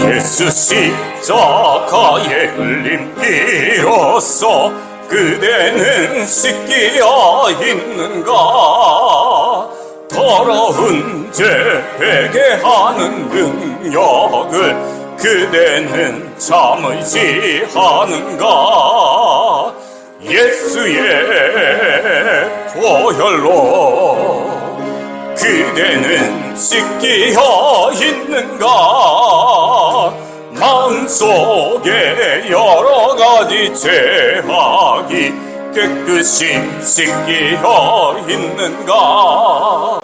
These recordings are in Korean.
예수 십자가에 흘린 피로써 그대는 씻기어 있는가? 더러운 죄 회개하는 능력을 그대는 참 의지하는가? 예수의 보혈로 그대는 씻기어 있는가? 마음속에 여러가지 죄악이 깨끗이 씻기어 있는가?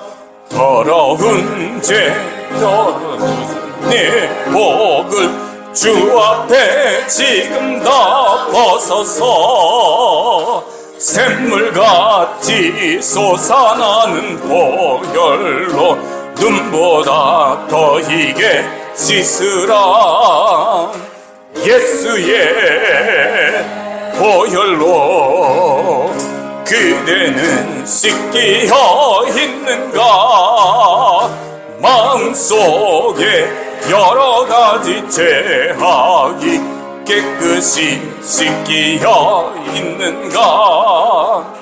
더러운 죄 더러운 내 복을 주 앞에 지금 다 벗어서 샘물같이 솟아나는 보혈로 눈보다 더 희게 씻으라. 예수의 보혈로 그대는 씻기어 있는가? 마음속에 여러가지 죄악이 깨끗이 씻기어 있는가?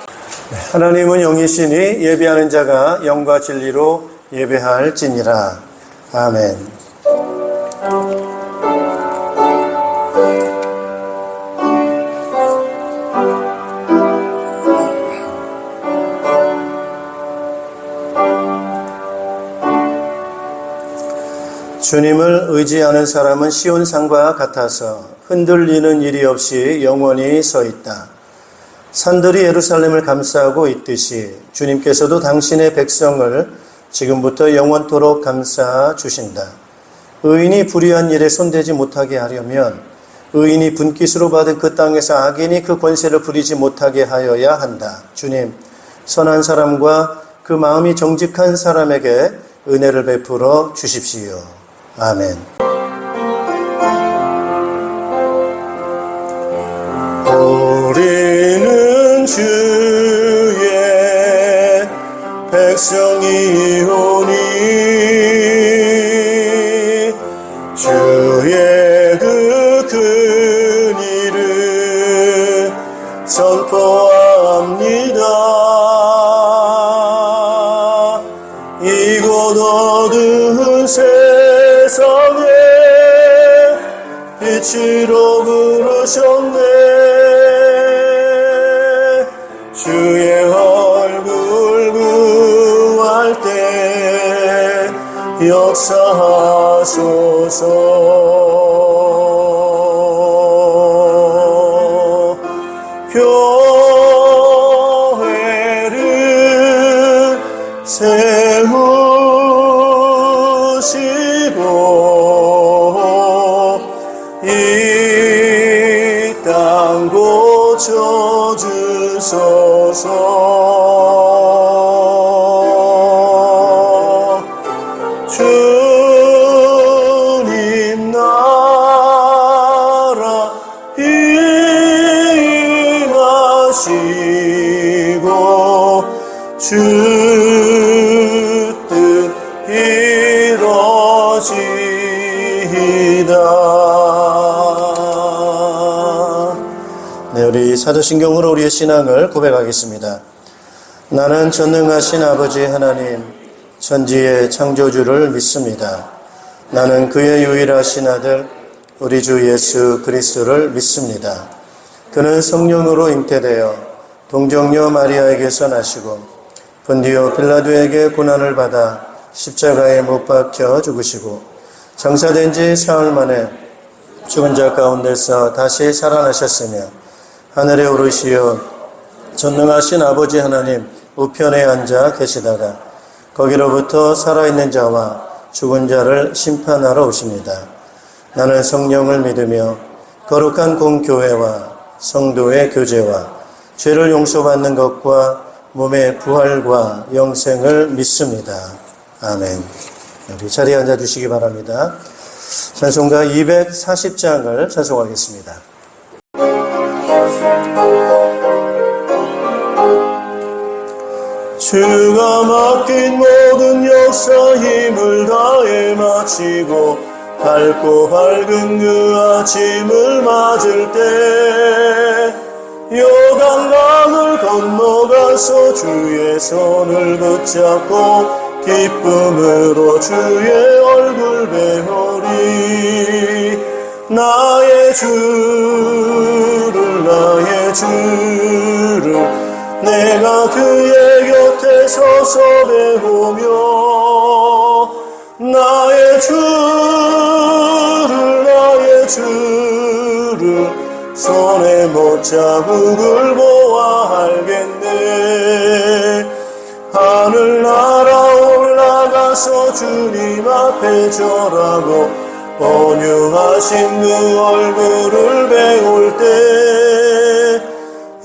하나님은 영이시니 예배하는 자가 영과 진리로 예배할지니라. 아멘. 주님을 의지하는 사람은 시온산과 같아서 흔들리는 일이 없이 영원히 서 있다. 산들이 예루살렘을 감싸고 있듯이 주님께서도 당신의 백성을 지금부터 영원토록 감싸 주신다. 의인이 불의한 일에 손대지 못하게 하려면 의인이 분깃으로 받은 그 땅에서 악인이 그 권세를 부리지 못하게 하여야 한다. 주님, 선한 사람과 그 마음이 정직한 사람에게 은혜를 베풀어 주십시오. 아멘. 우리는 주의 백성이오니 주의 그 큰 일을 선포합니다. 이곳 어두운 세상에 빛으로 부르셨네. 주의 얼굴 구할 때 역사하소서. 교회를 세우시고 이 땅 고쳐주소서. 주님 나라 임하시고 주 뜻 이루어지이다. 네, 우리 사도신경으로 우리의 신앙을 고백하겠습니다. 나는 전능하신 아버지 하나님, 천지의 창조주를 믿습니다. 나는 그의 유일하신 아들, 우리 주 예수 그리스도를 믿습니다. 그는 성령으로 잉태되어 동정녀 마리아에게서 나시고 본디오 빌라도에게 고난을 받아 십자가에 못 박혀 죽으시고 장사된 지 사흘 만에 죽은 자 가운데서 다시 살아나셨으며 하늘에 오르시어 전능하신 아버지 하나님 우편에 앉아 계시다가 거기로부터 살아있는 자와 죽은 자를 심판하러 오십니다. 나는 성령을 믿으며 거룩한 공교회와 성도의 교제와 죄를 용서받는 것과 몸의 부활과 영생을 믿습니다. 아멘. 우리 자리에 앉아주시기 바랍니다. 찬송가 240장을 찬송하겠습니다. 주가 맡긴 모든 역사 힘을 다해 마치고 밝고 밝은 그 아침을 맞을 때 요단강을 건너가서 주의 손을 붙잡고 기쁨으로 주의 얼굴 배우리. 나의 주를 내가 그의 곁에 서서 배우며 나의 주를 손에 못자국을 보아 알겠네. 하늘 날아 올라가서 주님 앞에 절하고 온유하신 그 얼굴을 배울 때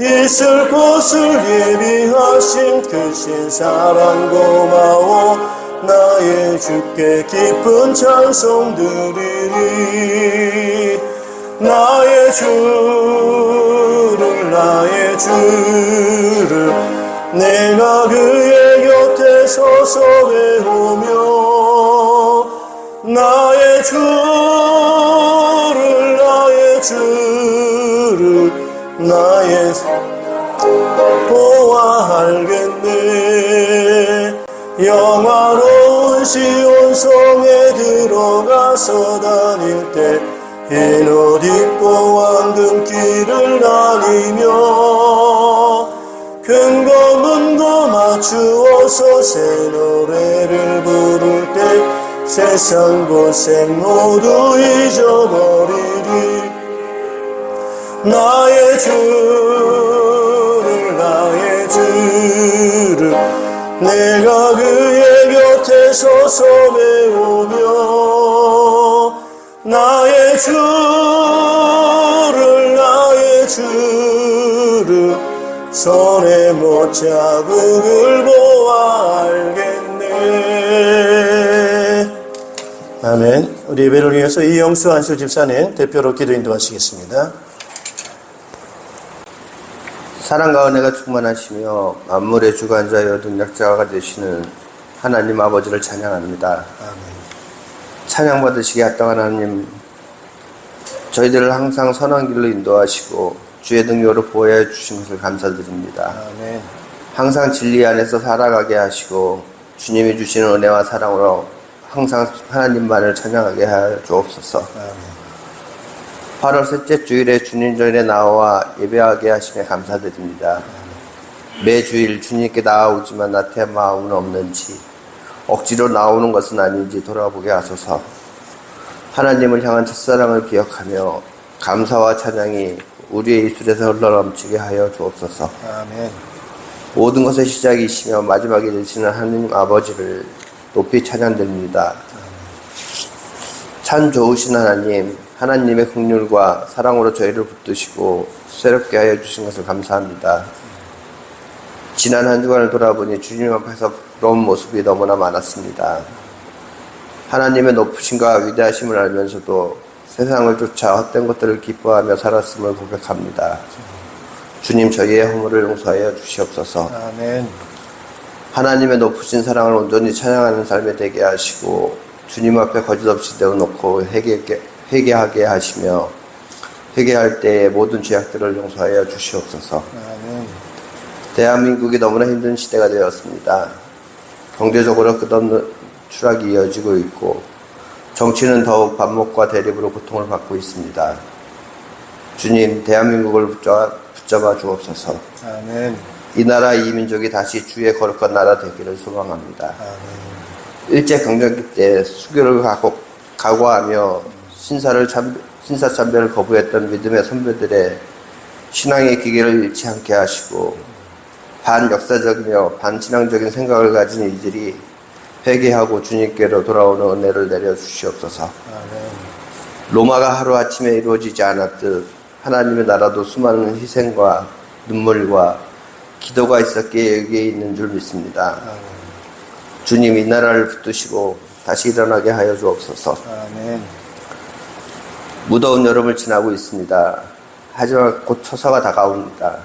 있을 곳을 예비하신 크신 사랑 고마워 나의 주께 기쁜 찬송 드리리. 나의 주를 내가 그의 곁에 서서 배우며 나의 주를 나의 보아 알겠네. 영화로운 시온성에 들어가서 다닐 때 흰 옷 입고 황금길을 다니며 큰 검은도 맞추어서 새 노래를 부를 때 세상 고생 모두 잊어버리리. 나의 주를 내가 그의 곁에 서서 배우며 나의 주를 손에 못자국을 보아 알겠네. 아멘. 우리 예배를 위해서 이영수 안수 집사님 대표로 기도 인도하시겠습니다. 사랑과 은혜가 충만하시며 만물의 주관자여 능력자가 되시는 하나님 아버지를 찬양합니다. 아멘. 찬양받으시기에 합당한 하나님, 저희들을 항상 선한 길로 인도하시고 주의 능력으로 보호해 주신 것을 감사드립니다. 아멘. 항상 진리 안에서 살아가게 하시고 주님이 주시는 은혜와 사랑으로 항상 하나님만을 찬양하게 하여 주옵소서. 아멘. 8월 셋째 주일에 주님 전에 나와 예배하게 하심에 감사드립니다. 매주일 주님께 나아오지만 나태한 마음은 없는지 억지로 나오는 것은 아닌지 돌아보게 하소서. 하나님을 향한 첫사랑을 기억하며 감사와 찬양이 우리의 입술에서 흘러넘치게 하여 주옵소서. 아멘. 모든 것의 시작이시며 마지막이 되시는 하나님 아버지를 높이 찬양드립니다. 참 좋으신 하나님, 하나님의 긍휼과 사랑으로 저희를 붙드시고 새롭게 하여 주신 것을 감사합니다. 지난 한 주간을 돌아보니 주님 앞에서 부러운 모습이 너무나 많았습니다. 하나님의 높으심과 위대하심을 알면서도 세상을 쫓아 헛된 것들을 기뻐하며 살았음을 고백합니다. 주님, 저희의 허물을 용서하여 주시옵소서. 아멘. 하나님의 높으신 사랑을 온전히 찬양하는 삶에 되게 하시고 주님 앞에 거짓없이 내어놓고 회개하게 하시며 회개할 때의 모든 죄악들을 용서하여 주시옵소서. 아멘. 대한민국이 너무나 힘든 시대가 되었습니다. 경제적으로 끝없는 추락이 이어지고 있고 정치는 더욱 반목과 대립으로 고통을 받고 있습니다. 주님, 대한민국을 붙잡아 주옵소서. 아멘. 이 나라 이 민족이 다시 주의 거룩한 나라 되기를 소망합니다. 아멘. 일제강점기 때 수교를 각오하며 신사참배를 거부했던 믿음의 선배들의 신앙의 기계를 잃지 않게 하시고 반역사적이며 반신앙적인 생각을 가진 이들이 회개하고 주님께로 돌아오는 은혜를 내려주시옵소서. 아멘. 로마가 하루아침에 이루어지지 않았듯 하나님의 나라도 수많은 희생과 눈물과 기도가 있었기에 여기에 있는 줄 믿습니다. 아멘. 주님, 이 나라를 붙드시고 다시 일어나게 하여 주옵소서. 아멘. 무더운 여름을 지나고 있습니다. 하지만 곧 처서가 다가옵니다.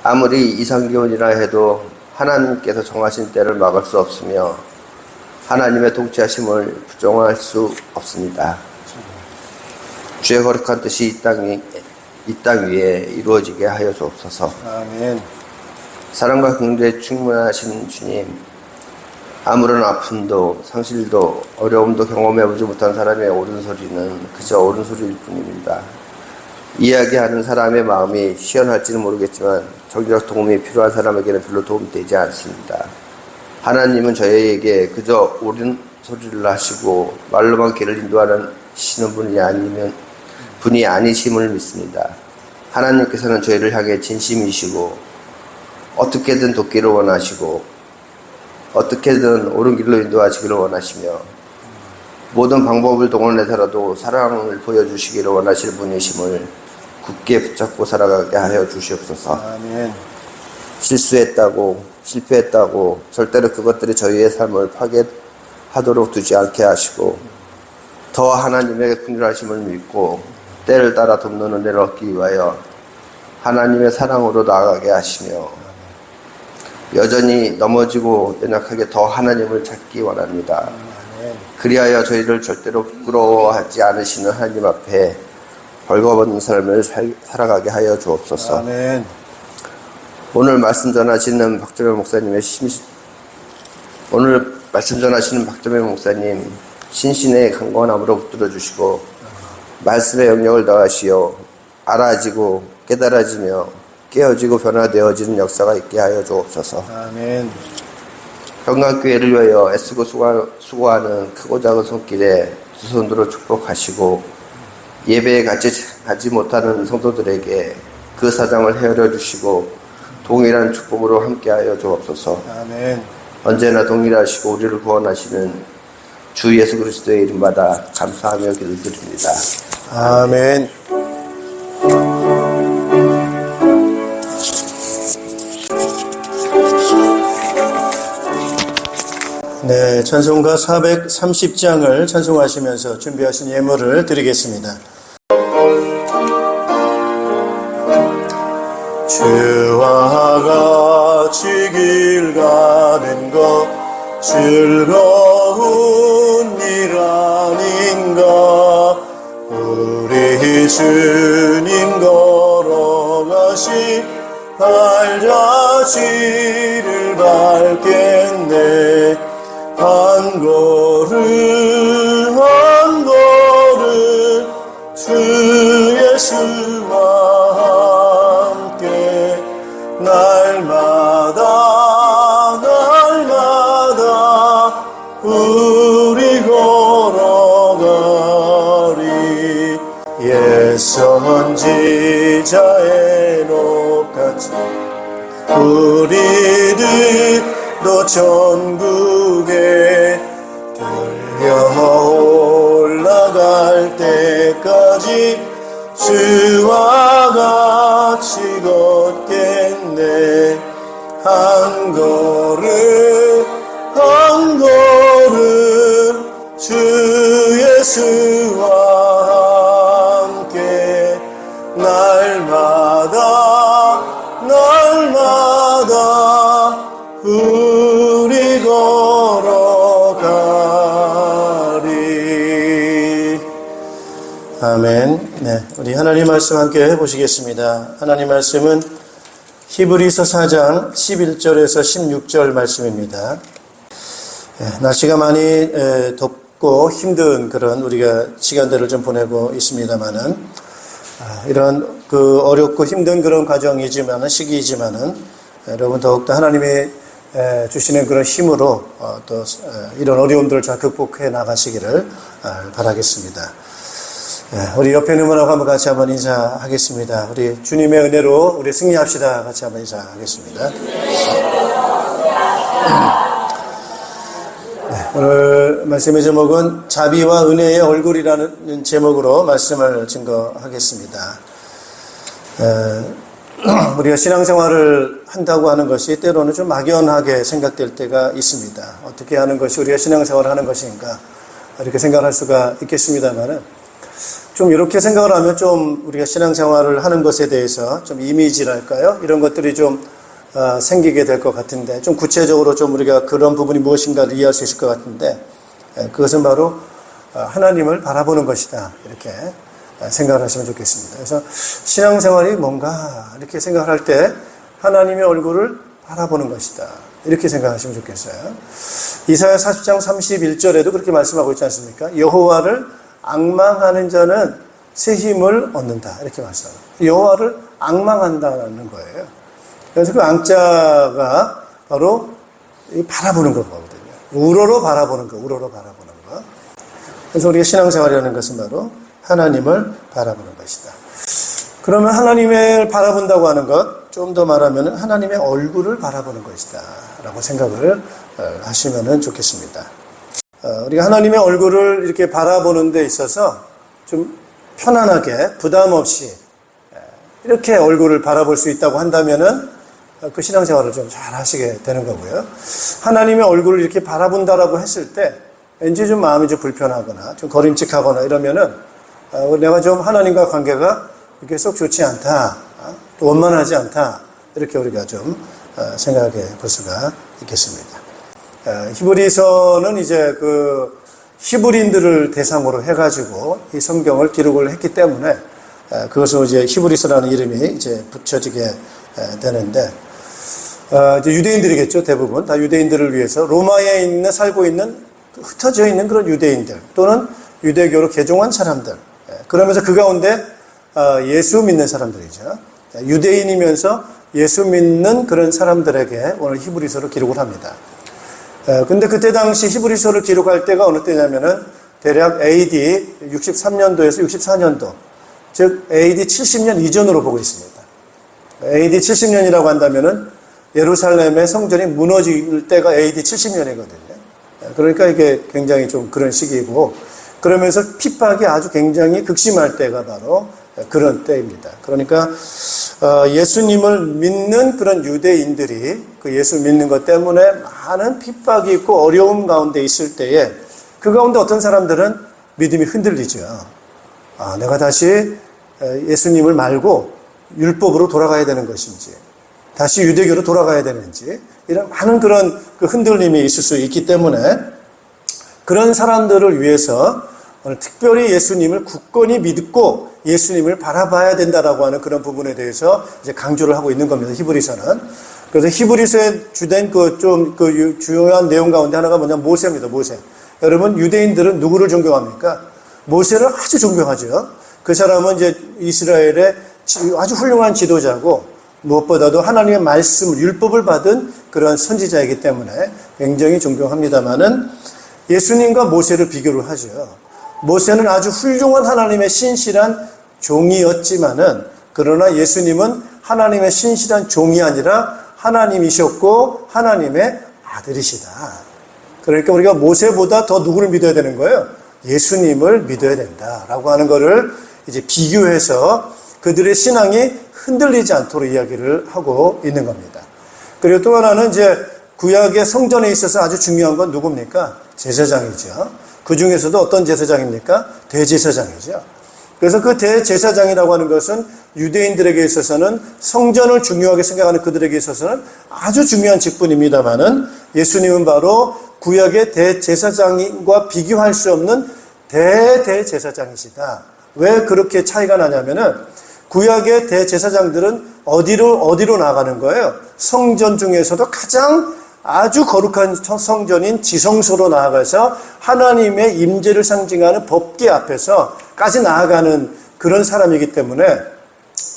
아무리 이상기온이라 해도 하나님께서 정하신 때를 막을 수 없으며 하나님의 통치하심을 부정할 수 없습니다. 주의 거룩한 뜻이 이 땅 위에 이루어지게 하여 주옵소서. 아멘. 사랑과 긍휼에 충만하신 주님, 아무런 아픔도 상실도 어려움도 경험해보지 못한 사람의 옳은 소리는 그저 옳은 소리일 뿐입니다. 이야기하는 사람의 마음이 시원할지는 모르겠지만 정신적 도움이 필요한 사람에게는 별로 도움되지 않습니다. 하나님은 저희에게 그저 옳은 소리를 하시고 말로만 길을 인도하시는 분이 아니심을 믿습니다. 하나님께서는 저희를 향해 진심이시고 어떻게든 돕기를 원하시고 어떻게든 옳은 길로 인도하시기를 원하시며 모든 방법을 동원해서라도 사랑을 보여주시기를 원하실 분이심을 굳게 붙잡고 살아가게 하여 주시옵소서. 아멘. 실수했다고 실패했다고 절대로 그것들이 저희의 삶을 파괴하도록 두지 않게 하시고 더 하나님의 긍휼하심을 믿고 때를 따라 돕는 은혜를 얻기 위하여 하나님의 사랑으로 나아가게 하시며 여전히 넘어지고 연약하게 더 하나님을 찾기 원합니다. 그리하여 저희를 절대로 부끄러워하지 않으시는 하나님 앞에 벌거벗은 삶을 살아가게 하여 주옵소서. 아멘. 오늘 말씀 전하시는 박정현 목사님 신신의 강건함으로 붙들어 주시고 말씀의 영역을 더하시어 알아지고 깨달아지며 깨어지고 변화되어지는 역사가 있게 하여 주옵소서. 아멘. 평강교회를 위하여 애쓰고 수고하는 크고 작은 손길에 두 손으로 축복하시고 예배에 같이 가지 못하는 성도들에게 그 사정을 헤아려 주시고 동일한 축복으로 함께하여 주옵소서. 아멘. 언제나 동일하시고 우리를 구원하시는 주 예수 그리스도의 이름받아 감사하며 기도드립니다. 아멘. 네, 찬송가 430장을 찬송하시면서 준비하신 예물을 드리겠습니다. 주와 같이 길 가는 것 즐거운 일 아닌가. 우리 주님 걸어가시 발자취를 밟겠네. 한 걸음 한 걸음 주 예수와 함께 날마다 날마다 우리 걸어가리. 옛 선지자의 녹같이 우리들도 천국에 들려 올라갈 때까지 주와 같이 걷겠네. 한 걸음 한 걸음 주 예수와 함께 날마다 날마다 우리 걸어가리. 아멘. 네, 우리 하나님 말씀 함께 해보시겠습니다. 하나님 말씀은 히브리서 4장 11절에서 16절 말씀입니다. 날씨가 많이 덥고 힘든 그런 우리가 시간들을 좀 보내고 있습니다만은 이런 그 어렵고 힘든 그런 과정이지만은 시기이지만은 여러분 더욱더 하나님이 주시는 그런 힘으로 또 이런 어려움들을 잘 극복해 나가시기를 바라겠습니다. 우리 옆에 있는 분하고 한번 같이 한번 인사하겠습니다. 우리 주님의 은혜로 우리 승리합시다. 같이 한번 인사하겠습니다. 오늘 말씀의 제목은 자비와 은혜의 얼굴이라는 제목으로 말씀을 증거하겠습니다. 우리가 신앙생활을 한다고 하는 것이 때로는 좀 막연하게 생각될 때가 있습니다. 어떻게 하는 것이 우리가 신앙생활을 하는 것인가 이렇게 생각할 수가 있겠습니다만은 좀 이렇게 생각을 하면 좀 우리가 신앙생활을 하는 것에 대해서 좀 이미지랄까요? 이런 것들이 좀 생기게 될 것 같은데, 좀 구체적으로 좀 우리가 그런 부분이 무엇인가를 이해할 수 있을 것 같은데, 그것은 바로 하나님을 바라보는 것이다, 이렇게 생각을 하시면 좋겠습니다. 그래서 신앙생활이 뭔가 이렇게 생각을 할 때 하나님의 얼굴을 바라보는 것이다, 이렇게 생각하시면 좋겠어요. 이사야 40장 31절에도 그렇게 말씀하고 있지 않습니까? 여호와를 앙망하는 자는 새 힘을 얻는다, 이렇게 말씀합니다. 여호와를 앙망한다는 거예요. 그래서 그 앙자가 바로 바라보는 거거든요. 우러러 바라보는 거, 우러러 바라보는 거. 그래서 우리가 신앙생활이라는 것은 바로 하나님을 바라보는 것이다. 그러면 하나님을 바라본다고 하는 것, 좀 더 말하면 하나님의 얼굴을 바라보는 것이다 라고 생각을 하시면 좋겠습니다. 우리가 하나님의 얼굴을 이렇게 바라보는 데 있어서 좀 편안하게 부담 없이 이렇게 얼굴을 바라볼 수 있다고 한다면은 그 신앙생활을 좀 잘 하시게 되는 거고요. 하나님의 얼굴을 이렇게 바라본다라고 했을 때 왠지 좀 마음이 좀 불편하거나 좀 거림칙하거나 이러면은 내가 좀 하나님과 관계가 이렇게 쏙 좋지 않다, 또 원만하지 않다, 이렇게 우리가 좀 생각해 볼 수가 있겠습니다. 히브리서는 이제 그 히브리인들을 대상으로 해가지고 이 성경을 기록을 했기 때문에 그것으로 이제 히브리서라는 이름이 이제 붙여지게 되는데, 이제 유대인들이겠죠. 대부분 다 유대인들을 위해서 로마에 살고 있는 흩어져 있는 그런 유대인들 또는 유대교로 개종한 사람들, 그러면서 그 가운데 예수 믿는 사람들이죠. 유대인이면서 예수 믿는 그런 사람들에게 오늘 히브리서를 기록을 합니다. 근데 그때 당시 히브리서를 기록할 때가 어느 때냐면은 대략 AD 63년도에서 64년도, 즉 AD 70년 이전으로 보고 있습니다. AD 70년이라고 한다면은 예루살렘의 성전이 무너질 때가 AD 70년이거든요. 그러니까 이게 굉장히 좀 그런 시기이고, 그러면서 핍박이 아주 굉장히 극심할 때가 바로 그런 때입니다. 그러니까 예수님을 믿는 그런 유대인들이 그 예수 믿는 것 때문에 많은 핍박이 있고 어려움 가운데 있을 때에 그 가운데 어떤 사람들은 믿음이 흔들리죠. 내가 다시 예수님을 말고 율법으로 돌아가야 되는 것인지, 다시 유대교로 돌아가야 되는지, 이런 많은 그런 그 흔들림이 있을 수 있기 때문에 그런 사람들을 위해서 오늘 특별히 예수님을 굳건히 믿고 예수님을 바라봐야 된다라고 하는 그런 부분에 대해서 이제 강조를 하고 있는 겁니다. 히브리서는. 그래서 히브리서에 주된 그 주요한 내용 가운데 하나가 뭐냐, 모세입니다. 모세. 여러분, 유대인들은 누구를 존경합니까? 모세를 아주 존경하죠. 그 사람은 이제 이스라엘의 아주 훌륭한 지도자고, 무엇보다도 하나님의 말씀을, 율법을 받은 그런 선지자이기 때문에 굉장히 존경합니다마는 예수님과 모세를 비교를 하죠. 모세는 아주 훌륭한 하나님의 신실한 종이었지만은, 그러나 예수님은 하나님의 신실한 종이 아니라 하나님이셨고 하나님의 아들이시다. 그러니까 우리가 모세보다 더 누구를 믿어야 되는 거예요? 예수님을 믿어야 된다라고 하는 것을 이제 비교해서 그들의 신앙이 흔들리지 않도록 이야기를 하고 있는 겁니다. 그리고 또 하나는 이제 구약의 성전에 있어서 아주 중요한 건 누굽니까? 제사장이죠. 그 중에서도 어떤 제사장입니까? 대제사장이죠. 그래서 그 대제사장이라고 하는 것은 유대인들에게 있어서는 성전을 중요하게 생각하는 그들에게 있어서는 아주 중요한 직분입니다만은 예수님은 바로 구약의 대제사장과 비교할 수 없는 대제사장이시다. 왜 그렇게 차이가 나냐면은 구약의 대제사장들은 어디로 나가는 거예요? 성전 중에서도 가장 아주 거룩한 성전인 지성소로 나아가서 하나님의 임재를 상징하는 법궤 앞에서까지 나아가는 그런 사람이기 때문에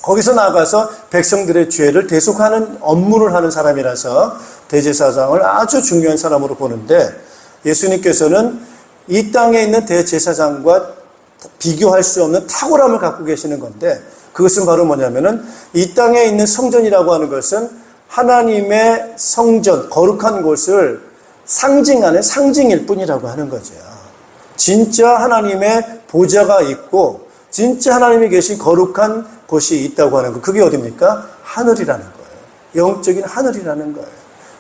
거기서 나아가서 백성들의 죄를 대속하는 업무를 하는 사람이라서 대제사장을 아주 중요한 사람으로 보는데, 예수님께서는 이 땅에 있는 대제사장과 비교할 수 없는 탁월함을 갖고 계시는 건데, 그것은 바로 뭐냐면은 이 땅에 있는 성전이라고 하는 것은 하나님의 성전, 거룩한 곳을 상징하는 상징일 뿐이라고 하는 거죠. 진짜 하나님의 보좌가 있고 진짜 하나님이 계신 거룩한 곳이 있다고 하는 거, 그게 어디입니까? 하늘이라는 거예요. 영적인 하늘이라는 거예요.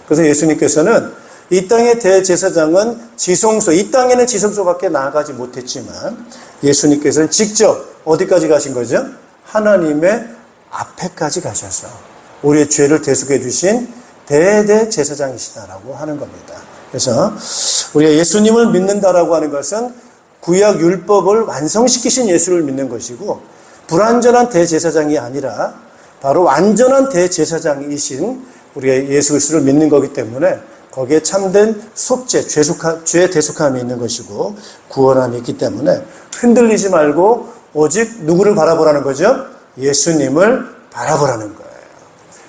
그래서 예수님께서는 이 땅의 대제사장은 지성소, 이 땅에는 지성소밖에 나아가지 못했지만 예수님께서는 직접 어디까지 가신 거죠? 하나님의 앞에까지 가셔서 우리의 죄를 대속해 주신 대대제사장이시다라고 하는 겁니다. 그래서 우리가 예수님을 믿는다라고 하는 것은 구약 율법을 완성시키신 예수를 믿는 것이고, 불완전한 대제사장이 아니라 바로 완전한 대제사장이신 우리가 예수 그리스도를 믿는 거기 때문에 거기에 참된 속죄, 죄 대속함이 있는 것이고 구원함이 있기 때문에 흔들리지 말고 오직 누구를 바라보라는 거죠? 예수님을 바라보라는 거예요.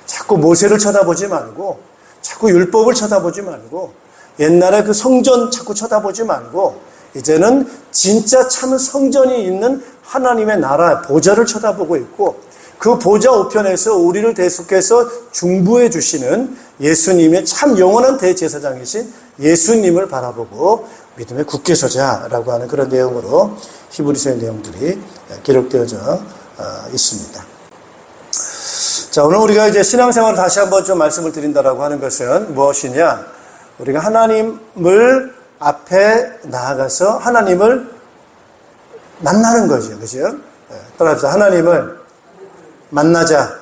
자꾸 모세를 쳐다보지 말고, 자꾸 율법을 쳐다보지 말고, 옛날에 그 성전 자꾸 쳐다보지 말고, 이제는 진짜 참 성전이 있는 하나님의 나라 보좌를 쳐다보고 있고, 그 보좌 우편에서 우리를 대속해서 중보해 주시는 예수님의 참 영원한 대제사장이신 예수님을 바라보고 믿음에 굳게 서자라고 하는 그런 내용으로 히브리서의 내용들이 기록되어져 있습니다. 자, 오늘 우리가 이제 신앙생활을 다시 한번 좀 말씀을 드린다라고 하는 것은 무엇이냐? 우리가 하나님을 앞에 나아가서 하나님을 만나는 거죠. 그죠? 따라합시다. 하나님을 만나자.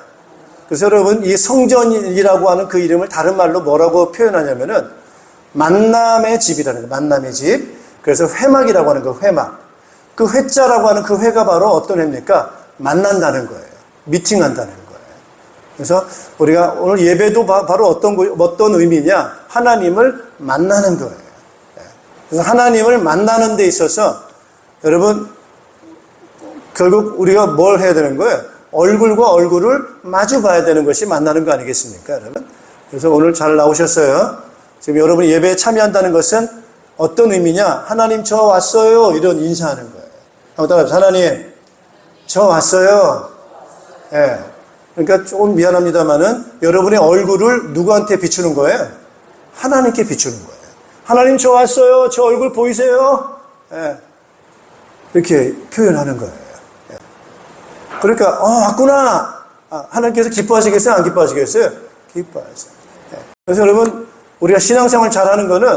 그래서 여러분, 이 성전이라고 하는 그 이름을 다른 말로 뭐라고 표현하냐면은 만남의 집이라는 거예요. 만남의 집. 그래서 회막이라고 하는 거, 회막. 그 회자라고 하는 그 회가 바로 어떤 회입니까? 만난다는 거예요. 미팅한다는 거예요. 그래서 우리가 오늘 예배도 바로 어떤 의미냐? 하나님을 만나는 거예요. 그래서 하나님을 만나는 데 있어서 여러분, 결국 우리가 뭘 해야 되는 거예요? 얼굴과 얼굴을 마주 봐야 되는 것이 만나는 거 아니겠습니까, 여러분? 그래서 오늘 잘 나오셨어요. 지금 여러분이 예배에 참여한다는 것은 어떤 의미냐? 하나님 저 왔어요. 이런 인사하는 거예요. 한번 따라합시다. 하나님 저 왔어요. 예. 그러니까 조금 미안합니다만은 여러분의 얼굴을 누구한테 비추는 거예요? 하나님께 비추는 거예요. 하나님 저 왔어요. 저 얼굴 보이세요? 예. 이렇게 표현하는 거예요. 그러니까 왔구나. 하나님께서 기뻐하시겠어요? 안 기뻐하시겠어요? 기뻐하세요. 그래서 여러분, 우리가 신앙생활 잘하는 거는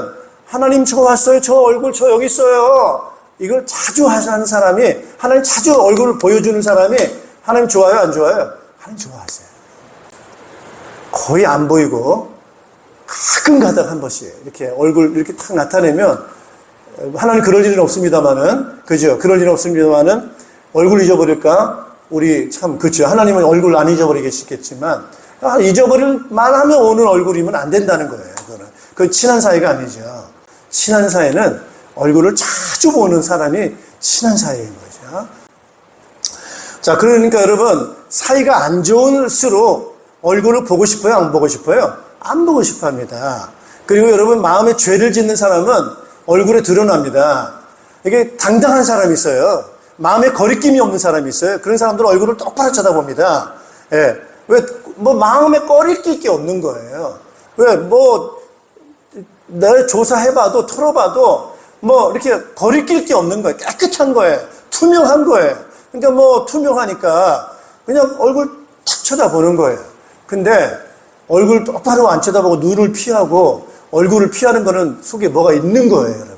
하나님 저 왔어요. 저 얼굴 저 여기 있어요. 이걸 자주 하는 사람이, 하나님 자주 얼굴을 보여주는 사람이 하나님 좋아요? 안 좋아요? 하나님 좋아하세요. 거의 안 보이고 가끔 가다가 한 번씩 이렇게 얼굴 이렇게 탁 나타내면, 하나님 그럴 일은 없습니다만은, 그죠? 그럴 일은 없습니다만은 얼굴 잊어버릴까? 우리 참, 그렇죠. 하나님은 얼굴 안 잊어버리겠지만, 잊어버릴만 하면 오는 얼굴이면 안 된다는 거예요. 그건 친한 사이가 아니죠. 친한 사이는 얼굴을 자주 보는 사람이 친한 사이인 거죠. 자, 그러니까 여러분, 사이가 안 좋을수록 얼굴을 보고 싶어요? 안 보고 싶어요? 안 보고 싶어 합니다. 그리고 여러분, 마음에 죄를 짓는 사람은 얼굴에 드러납니다. 이게 당당한 사람이 있어요. 마음에 거리낌이 없는 사람이 있어요. 그런 사람들은 얼굴을 똑바로 쳐다봅니다. 예. 왜, 마음에 거리낄 게 없는 거예요. 왜, 내가 조사해봐도, 털어봐도, 이렇게 거리낄 게 없는 거예요. 깨끗한 거예요. 투명한 거예요. 그러니까 투명하니까 그냥 얼굴 탁 쳐다보는 거예요. 근데 얼굴 똑바로 안 쳐다보고 눈을 피하고 얼굴을 피하는 거는 속에 뭐가 있는 거예요, 여러분.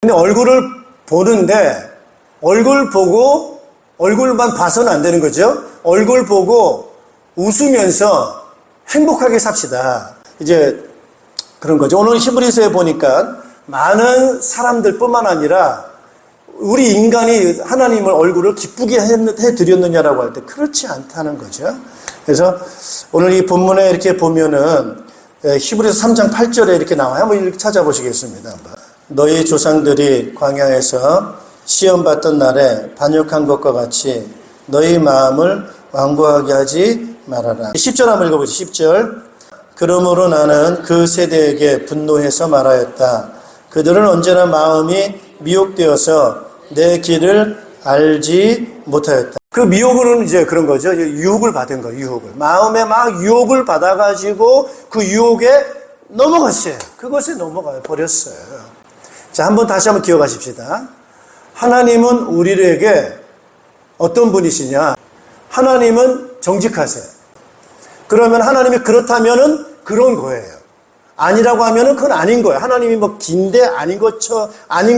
근데 얼굴을 보는데, 얼굴 보고 얼굴만 봐서는 안 되는 거죠. 얼굴 보고 웃으면서 행복하게 삽시다. 이제 그런 거죠. 오늘 히브리서에 보니까 많은 사람들뿐만 아니라 우리 인간이 하나님을 얼굴을 기쁘게 해드렸느냐라고 할 때 그렇지 않다는 거죠. 그래서 오늘 이 본문에 이렇게 보면은 히브리서 3장 8절에 이렇게 나와요. 한번 이렇게 찾아보시겠습니다. 너희 조상들이 광야에서 시험받던 날에 반역한 것과 같이 너희 마음을 완고하게 하지 말아라. 10절 한번 읽어보죠. 10절. 그러므로 나는 그 세대에게 분노해서 말하였다. 그들은 언제나 마음이 미혹되어서 내 길을 알지 못하였다. 그 미혹은 이제 그런 거죠. 유혹을 받은 거예요. 유혹을. 마음에 막 유혹을 받아가지고 그 유혹에 넘어갔어요. 그것에 넘어가 버렸어요. 자, 다시 한번 기억하십시다. 하나님은 우리에게 어떤 분이시냐? 하나님은 정직하세요. 그러면 하나님이 그렇다면은 그런 거예요. 아니라고 하면은 그건 아닌 거예요. 하나님이 긴데 아닌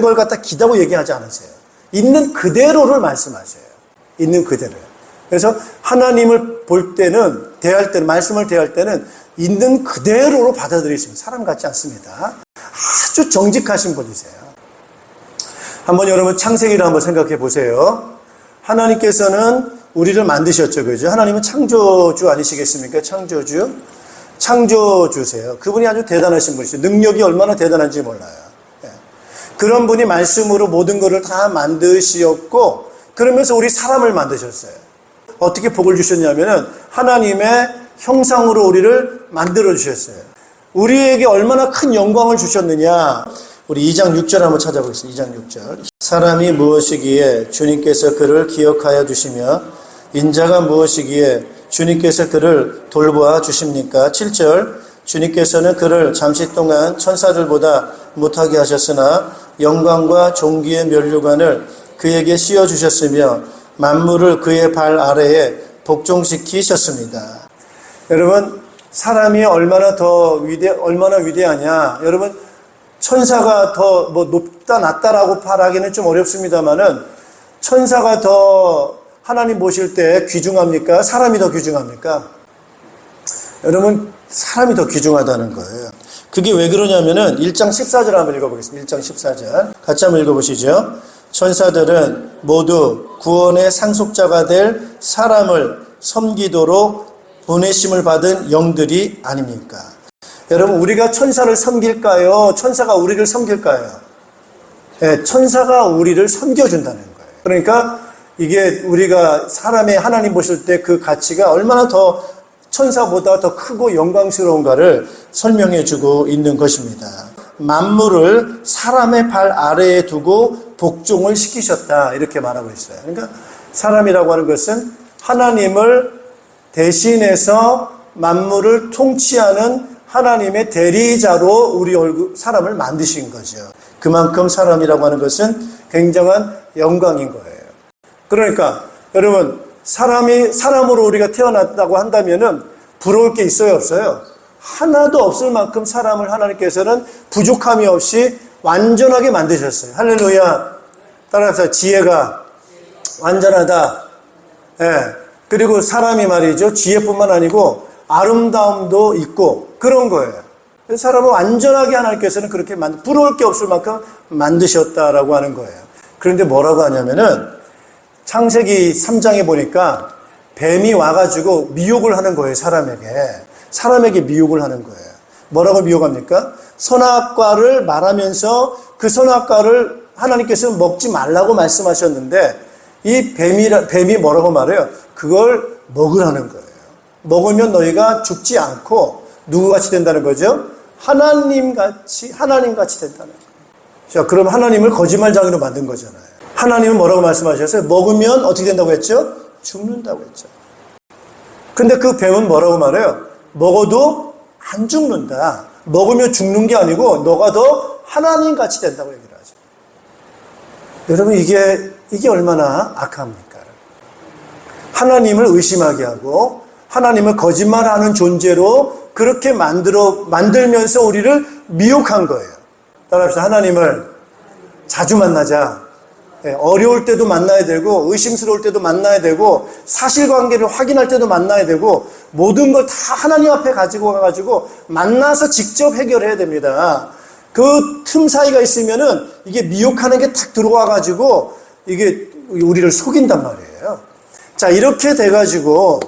걸 갖다 기다고 얘기하지 않으세요. 있는 그대로를 말씀하세요. 있는 그대로요. 그래서 하나님을 볼 때는 대할 때는, 말씀을 대할 때는 있는 그대로로 받아들이십니다. 사람 같지 않습니다. 아주 정직하신 분이세요. 한번 여러분 창세기를 한번 생각해 보세요. 하나님께서는 우리를 만드셨죠. 그죠? 하나님은 창조주 아니시겠습니까? 창조주. 창조주세요. 그분이 아주 대단하신 분이시죠. 능력이 얼마나 대단한지 몰라요. 예. 그런 분이 말씀으로 모든 것을 다 만드셨고, 그러면서 우리 사람을 만드셨어요. 어떻게 복을 주셨냐면은 하나님의 형상으로 우리를 만들어 주셨어요. 우리에게 얼마나 큰 영광을 주셨느냐. 우리 2장 6절 한번 찾아보겠습니다. 2장 6절. 사람이 무엇이기에 주님께서 그를 기억하여 주시며 인자가 무엇이기에 주님께서 그를 돌보아 주십니까? 7절. 주님께서는 그를 잠시 동안 천사들보다 못하게 하셨으나 영광과 존귀의 면류관을 그에게 씌워주셨으며 만물을 그의 발 아래에 복종시키셨습니다. 여러분, 사람이 얼마나 위대하냐. 여러분, 천사가 더 높다 낮다라고 말하기는 좀 어렵습니다만은 천사가 더 하나님 모실 때 귀중합니까? 사람이 더 귀중합니까? 여러분, 사람이 더 귀중하다는 거예요. 그게 왜 그러냐면은 1장 14절 한번 읽어보겠습니다. 1장 14절. 같이 한번 읽어보시죠. 천사들은 모두 구원의 상속자가 될 사람을 섬기도록 보내심을 받은 영들이 아닙니까? 여러분, 우리가 천사를 섬길까요? 천사가 우리를 섬길까요? 네, 천사가 우리를 섬겨준다는 거예요. 그러니까 이게 우리가 사람의 하나님 보실 때 그 가치가 얼마나 더 천사보다 더 크고 영광스러운가를 설명해 주고 있는 것입니다. 만물을 사람의 발 아래에 두고 복종을 시키셨다. 이렇게 말하고 있어요. 그러니까 사람이라고 하는 것은 하나님을 대신해서 만물을 통치하는 하나님의 대리자로 우리 사람을 만드신 거죠. 그만큼 사람이라고 하는 것은 굉장한 영광인 거예요. 그러니까 여러분, 사람으로 우리가 태어났다고 한다면은 부러울 게 있어요, 없어요? 하나도 없을 만큼 사람을 하나님께서는 부족함이 없이 완전하게 만드셨어요. 할렐루야. 따라서 지혜가 완전하다. 예. 그리고 사람이 말이죠. 지혜뿐만 아니고 아름다움도 있고 그런 거예요. 사람을 완전하게 하나님께서는 그렇게 부러울 게 없을 만큼 만드셨다라고 하는 거예요. 그런데 뭐라고 하냐면은 창세기 3장에 보니까 뱀이 와가지고 미혹을 하는 거예요. 사람에게 미혹을 하는 거예요. 뭐라고 미혹합니까? 선악과를 말하면서 그 선악과를 하나님께서는 먹지 말라고 말씀하셨는데 이 뱀이 뭐라고 말해요? 그걸 먹으라는 거예요. 먹으면 너희가 죽지 않고 누구같이 된다는 거죠? 하나님같이 된다는 거예요. 자, 그럼 하나님을 거짓말장애로 만든 거잖아요. 하나님은 뭐라고 말씀하셨어요? 먹으면 어떻게 된다고 했죠? 죽는다고 했죠. 근데 그 뱀은 뭐라고 말해요? 먹어도 안 죽는다. 먹으면 죽는 게 아니고 너가 더 하나님같이 된다고 얘기를 하죠. 여러분, 이게 얼마나 악합니까? 하나님을 의심하게 하고 하나님을 거짓말하는 존재로 그렇게 만들면서 우리를 미혹한 거예요. 따라합시다. 하나님을 자주 만나자. 어려울 때도 만나야 되고 의심스러울 때도 만나야 되고 사실관계를 확인할 때도 만나야 되고 모든 걸 다 하나님 앞에 가지고 가가지고 만나서 직접 해결해야 됩니다. 그 틈 사이가 있으면은 이게 미혹하는 게 탁 들어와가지고 이게 우리를 속인단 말이에요. 자, 이렇게 돼가지고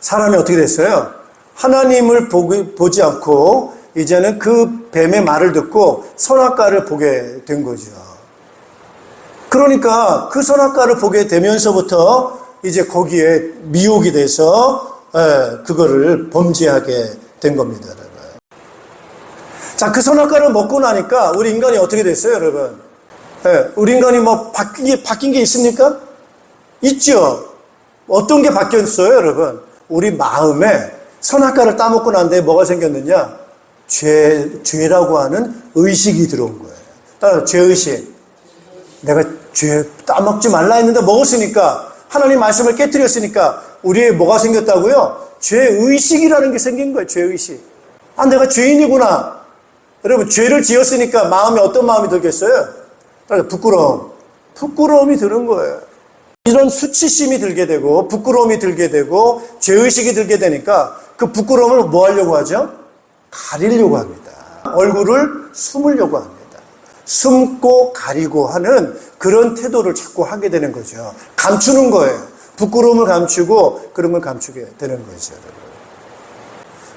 사람이 어떻게 됐어요? 하나님을 보지 않고 이제는 그 뱀의 말을 듣고 선악과를 보게 된 거죠. 그러니까 그 선악과를 보게 되면서부터 이제 거기에 미혹이 돼서 그거를 범죄하게 된 겁니다, 여러분. 자, 그 선악과를 먹고 나니까 우리 인간이 어떻게 됐어요, 여러분? 우리 인간이 뭐 바뀐 게 있습니까? 있죠. 어떤 게 바뀌었어요, 여러분? 우리 마음에 선악과를 따먹고 난 뒤에 뭐가 생겼느냐? 죄라고 하는 의식이 들어온 거예요. 따라서 죄의식. 내가 죄 따먹지 말라 했는데 먹었으니까 하나님 말씀을 깨뜨렸으니까 우리에 뭐가 생겼다고요? 죄의식이라는 게 생긴 거예요. 죄의식. 아, 내가 죄인이구나. 여러분, 죄를 지었으니까 마음이 어떤 마음이 들겠어요? 부끄러움이 드는 거예요. 이런 수치심이 들게 되고 부끄러움이 들게 되고 죄의식이 들게 되니까 그 부끄러움을 뭐 하려고 하죠? 가리려고 합니다. 얼굴을 숨으려고 합니다. 숨고 가리고 하는 그런 태도를 자꾸 하게 되는 거죠. 감추는 거예요. 부끄러움을 감추고 그런 걸 감추게 되는 거죠.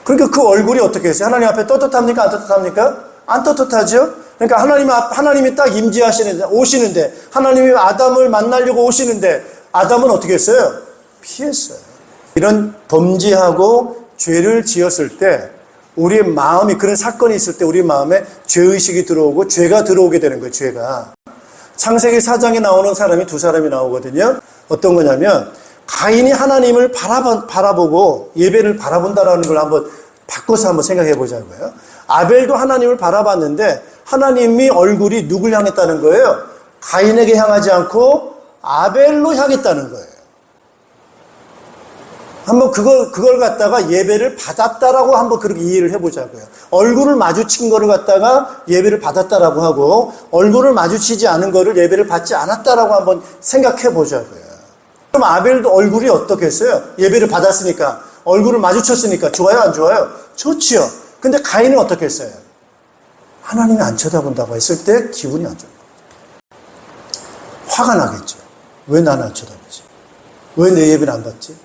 그러니까 그 얼굴이 어떻게 했어요? 하나님 앞에 떳떳합니까? 안 떳떳합니까? 안 떳떳하죠? 그러니까 하나님이 딱 오시는데 하나님이 아담을 만나려고 오시는데 아담은 어떻게 했어요? 피했어요. 이런 범죄하고 죄를 지었을 때 우리의 마음이, 그런 사건이 있을 때 우리 마음에 죄의식이 들어오고 죄가 들어오게 되는 거예요. 죄가. 창세기 4장에 나오는 사람이 두 사람이 나오거든요. 어떤 거냐면 가인이 하나님을 바라보고 예배를 바라본다라는 걸 한번 바꿔서 한번 생각해 보자고요. 아벨도 하나님을 바라봤는데 하나님이 얼굴이 누굴 향했다는 거예요? 가인에게 향하지 않고 아벨로 향했다는 거예요. 한번 그걸 갖다가 예배를 받았다라고 한번 그렇게 이해를 해보자고요. 얼굴을 마주친 거를 갖다가 예배를 받았다라고 하고 얼굴을 마주치지 않은 거를 예배를 받지 않았다라고 한번 생각해 보자고요. 그럼 아벨도 얼굴이 어떻겠어요? 예배를 받았으니까, 얼굴을 마주쳤으니까 좋아요, 안 좋아요? 좋지요. 근데 가인은 어떻게 했어요? 하나님이 안 쳐다본다고 했을 때 기분이 안 좋아요. 화가 나겠죠. 왜 나는 안 쳐다보지? 왜 내 예배를 안 받지?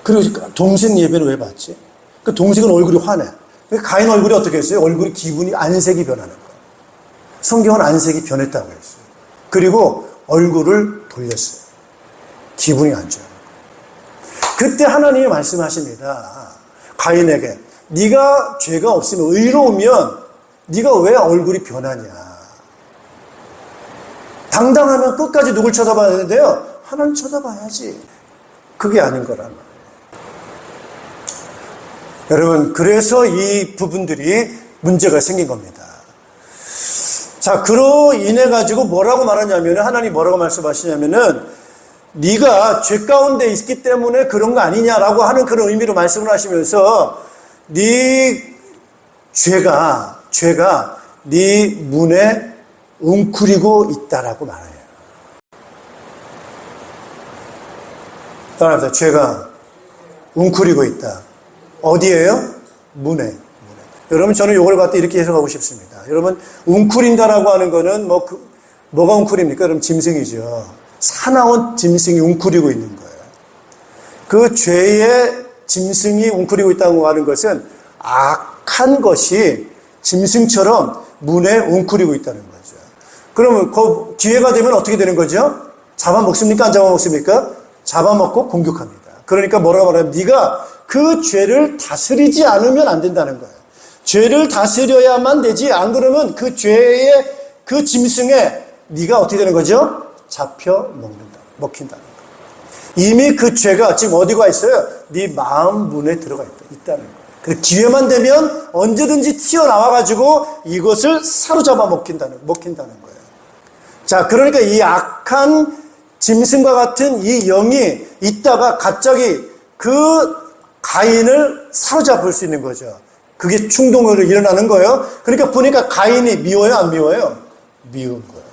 그리고 동생 예배를 왜 받지? 그 동생은 얼굴이 화내. 가인 얼굴이 어떻게 했어요? 얼굴이 기분이 안색이 변하는 거예요. 성경은 안색이 변했다고 했어요. 그리고 얼굴을 돌렸어요. 기분이 안 좋아요. 그때 하나님이 말씀하십니다. 가인에게 네가 죄가 없으면 의로우면 네가 왜 얼굴이 변하냐. 당당하면 끝까지 누굴 쳐다봐야 되는데요. 하나님 쳐다봐야지. 그게 아닌 거란 말이에요. 여러분, 그래서 이 부분들이 문제가 생긴 겁니다. 자, 그로 인해 가지고 뭐라고 말하냐면, 하나님 뭐라고 말씀하시냐면은 네가 죄 가운데 있기 때문에 그런 거 아니냐라고 하는 그런 의미로 말씀을 하시면서 네 죄가 네 문에 웅크리고 있다라고 말해요. 따라합니다. 죄가 웅크리고 있다. 어디에요? 문에. 여러분, 저는 이걸 갖다 이렇게 해석하고 싶습니다. 여러분, 웅크린다라고 하는 거는 뭐가 웅크립니까? 여러분, 짐승이죠. 사나운 짐승이 웅크리고 있는 거예요. 그 죄의 짐승이 웅크리고 있다고 하는 것은 악한 것이 짐승처럼 문에 웅크리고 있다는 거죠. 그러면 그 기회가 되면 어떻게 되는 거죠? 잡아먹습니까? 안 잡아먹습니까? 잡아먹고 공격합니다. 그러니까 뭐라고 말하면 네가 그 죄를 다스리지 않으면 안 된다는 거예요. 죄를 다스려야만 되지, 안 그러면 그 죄의 그 짐승에 네가 어떻게 되는 거죠? 잡혀 먹힌다는 거예요. 이미 그 죄가 지금 어디가 있어요? 네 마음 문에 들어가 있다는 거예요. 그래서 기회만 되면 언제든지 튀어나와가지고 이것을 사로잡아 먹힌다는 거예요. 자, 그러니까 이 악한 짐승과 같은 이 영이 있다가 갑자기 그 가인을 사로잡을 수 있는 거죠. 그게 충동으로 일어나는 거예요. 그러니까 보니까 가인이 미워요, 안 미워요? 미운 거예요.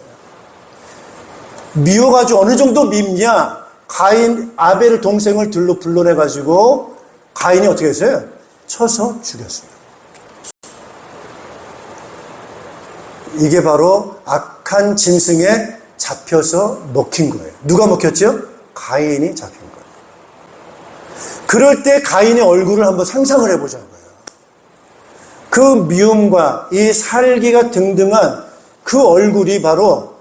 미워가지고 어느 정도 밉냐? 아벨을 동생을 들로 불러내가지고 가인이 어떻게 했어요? 쳐서 죽였어요. 이게 바로 악한 짐승에 잡혀서 먹힌 거예요. 누가 먹혔죠? 가인이 잡힌 거예요. 그럴 때 가인의 얼굴을 한번 상상을 해보자고요. 그 미움과 이 살기가 등등한 그 얼굴이 바로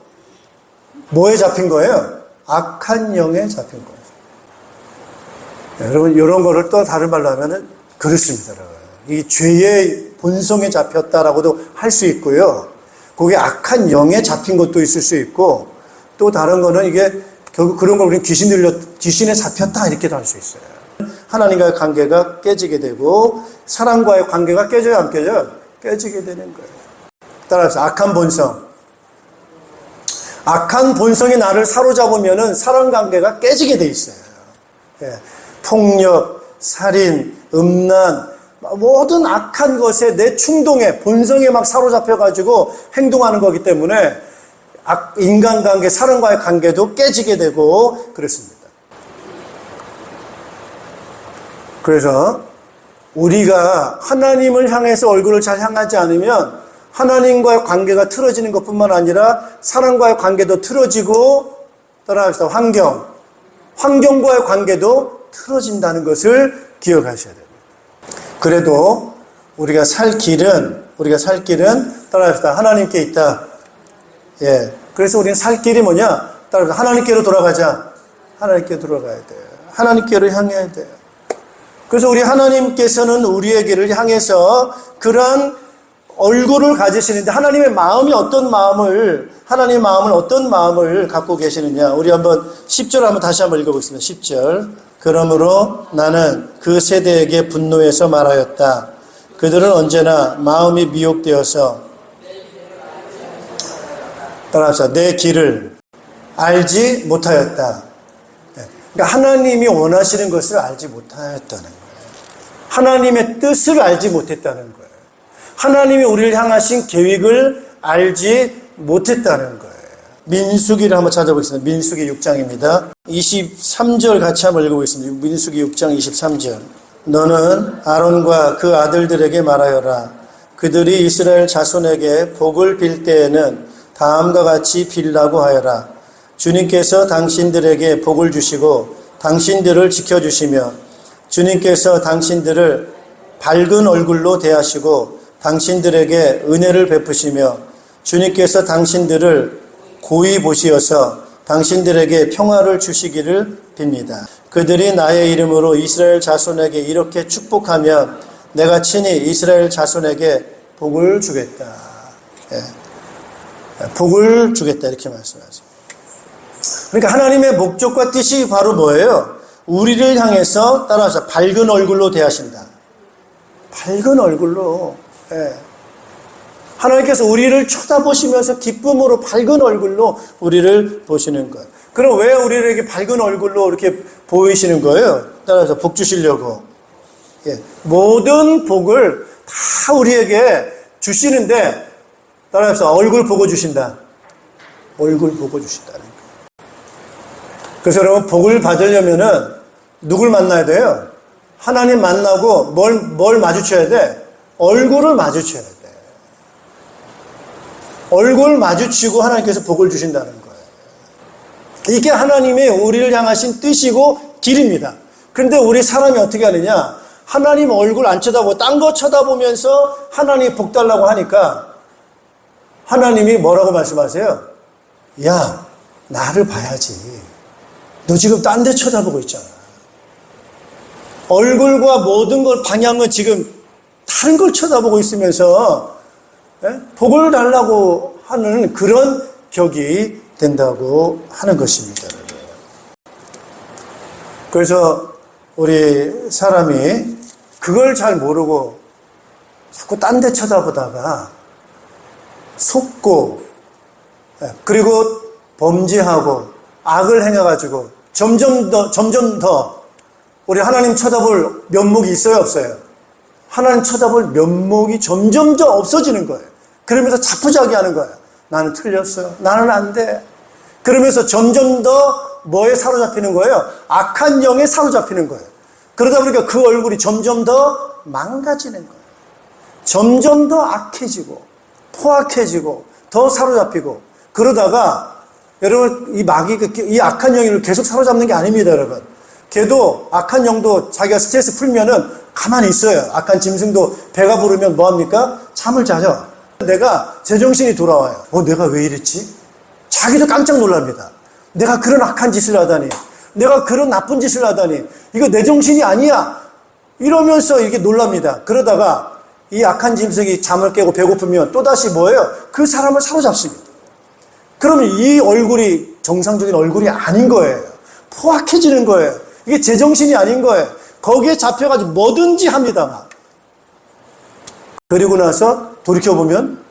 뭐에 잡힌 거예요? 악한 영에 잡힌 거예요. 여러분, 이런 거를 또 다른 말로 하면은 그렇습니다. 이 죄의 본성에 잡혔다라고도 할 수 있고요. 그게 악한 영에 잡힌 것도 있을 수 있고, 또 다른 거는 이게 결국 그런 걸 우리는 귀신에 잡혔다 이렇게도 할 수 있어요. 하나님과의 관계가 깨지게 되고 사랑과의 관계가 깨져요, 안 깨져요? 깨지게 되는 거예요. 따라서 악한 본성이 나를 사로잡으면은 사랑 관계가 깨지게 돼 있어요. 예. 폭력, 살인, 음란, 모든 악한 것에 내 충동에, 본성에 막 사로잡혀가지고 행동하는 거기 때문에 인간관계, 사람과의 관계도 깨지게 되고 그렇습니다. 그래서 우리가 하나님을 향해서 얼굴을 잘 향하지 않으면 하나님과의 관계가 틀어지는 것뿐만 아니라 사람과의 관계도 틀어지고, 따라합시다, 환경과의 관계도 틀어진다는 것을 기억하셔야 됩니다. 그래도 우리가 살 길은 따라합시다, 하나님께 있다. 예. 그래서 우리는 살 길이 뭐냐? 따라합시다, 하나님께로 돌아가자. 하나님께 돌아가야 돼요. 하나님께로 향해야 돼요. 그래서 우리 하나님께서는 우리에게를 향해서 그러한 얼굴을 가지시는데, 하나님의 마음이 어떤 마음을 갖고 계시느냐. 우리 한번 10절 한번 다시 한번 읽어보겠습니다. 10절. 그러므로 나는 그 세대에게 분노해서 말하였다. 그들은 언제나 마음이 미혹되어서, 따라합시다, 내 길을 알지 못하였다. 그러니까 하나님이 원하시는 것을 알지 못하였다는 거예요. 하나님의 뜻을 알지 못했다는 거예요. 하나님이 우리를 향하신 계획을 알지 못했다는 거예요. 민수기를 한번 찾아보겠습니다. 민수기 6장입니다. 23절 같이 한번 읽어보겠습니다. 민수기 6장 23절. 너는 아론과 그 아들들에게 말하여라. 그들이 이스라엘 자손에게 복을 빌 때에는 다음과 같이 빌라고 하여라. 주님께서 당신들에게 복을 주시고 당신들을 지켜주시며 주님께서 당신들을 밝은 얼굴로 대하시고 당신들에게 은혜를 베푸시며 주님께서 당신들을 고이 보시어서 당신들에게 평화를 주시기를 빕니다. 그들이 나의 이름으로 이스라엘 자손에게 이렇게 축복하면 내가 친히 이스라엘 자손에게 복을 주겠다. 예. 복을 주겠다, 이렇게 말씀하세요. 그러니까 하나님의 목적과 뜻이 바로 뭐예요? 우리를 향해서, 따라서 밝은 얼굴로 대하신다. 밝은 얼굴로. 예. 하나님께서 우리를 쳐다보시면서 기쁨으로 밝은 얼굴로 우리를 보시는 것. 그럼 왜 우리에게 밝은 얼굴로 이렇게 보이시는 거예요? 따라서 복 주시려고. 예. 모든 복을 다 우리에게 주시는데, 따라서 얼굴 보고 주신다. 얼굴 보고 주신다는 거예요. 그래서 여러분, 복을 받으려면은 누굴 만나야 돼요? 하나님 만나고 뭘 마주쳐야 돼? 얼굴을 마주쳐야 돼. 얼굴 마주치고 하나님께서 복을 주신다는 거예요. 이게 하나님의 우리를 향하신 뜻이고 길입니다. 그런데 우리 사람이 어떻게 하느냐? 하나님 얼굴 안 쳐다보고 딴 거 쳐다보면서 하나님 복 달라고 하니까 하나님이 뭐라고 말씀하세요? 야, 나를 봐야지. 너 지금 딴 데 쳐다보고 있잖아. 얼굴과 모든 걸 방향은 지금 다른 걸 쳐다보고 있으면서 복을 달라고 하는 그런 격이 된다고 하는 것입니다. 그래서 우리 사람이 그걸 잘 모르고 자꾸 딴 데 쳐다보다가 속고, 그리고 범죄하고 악을 행해가지고 점점 더 우리 하나님 쳐다볼 면목이 있어요, 없어요? 하나님 쳐다볼 면목이 점점 더 없어지는 거예요. 그러면서 자포자기 하는 거예요. 나는 틀렸어요. 나는 안 돼. 그러면서 점점 더 뭐에 사로잡히는 거예요? 악한 영에 사로잡히는 거예요. 그러다 보니까 그 얼굴이 점점 더 망가지는 거예요. 점점 더 악해지고 포악해지고 더 사로잡히고, 그러다가 여러분, 이 악한 영을 계속 사로잡는 게 아닙니다, 여러분. 걔도, 악한 영도 자기가 스트레스 풀면은 가만히 있어요. 악한 짐승도 배가 부르면 뭐합니까? 잠을 자죠. 내가 제정신이 돌아와요. 내가 왜 이랬지? 자기도 깜짝 놀랍니다. 내가 그런 악한 짓을 하다니, 내가 그런 나쁜 짓을 하다니, 이거 내 정신이 아니야, 이러면서 이게 놀랍니다. 그러다가 이 악한 짐승이 잠을 깨고 배고프면 또다시 뭐예요? 그 사람을 사로잡습니다. 그러면 이 얼굴이 정상적인 얼굴이 아닌 거예요. 포악해지는 거예요. 이게 제정신이 아닌 거예요. 거기에 잡혀가지고 뭐든지 합니다, 막. 그리고 나서 돌이켜보면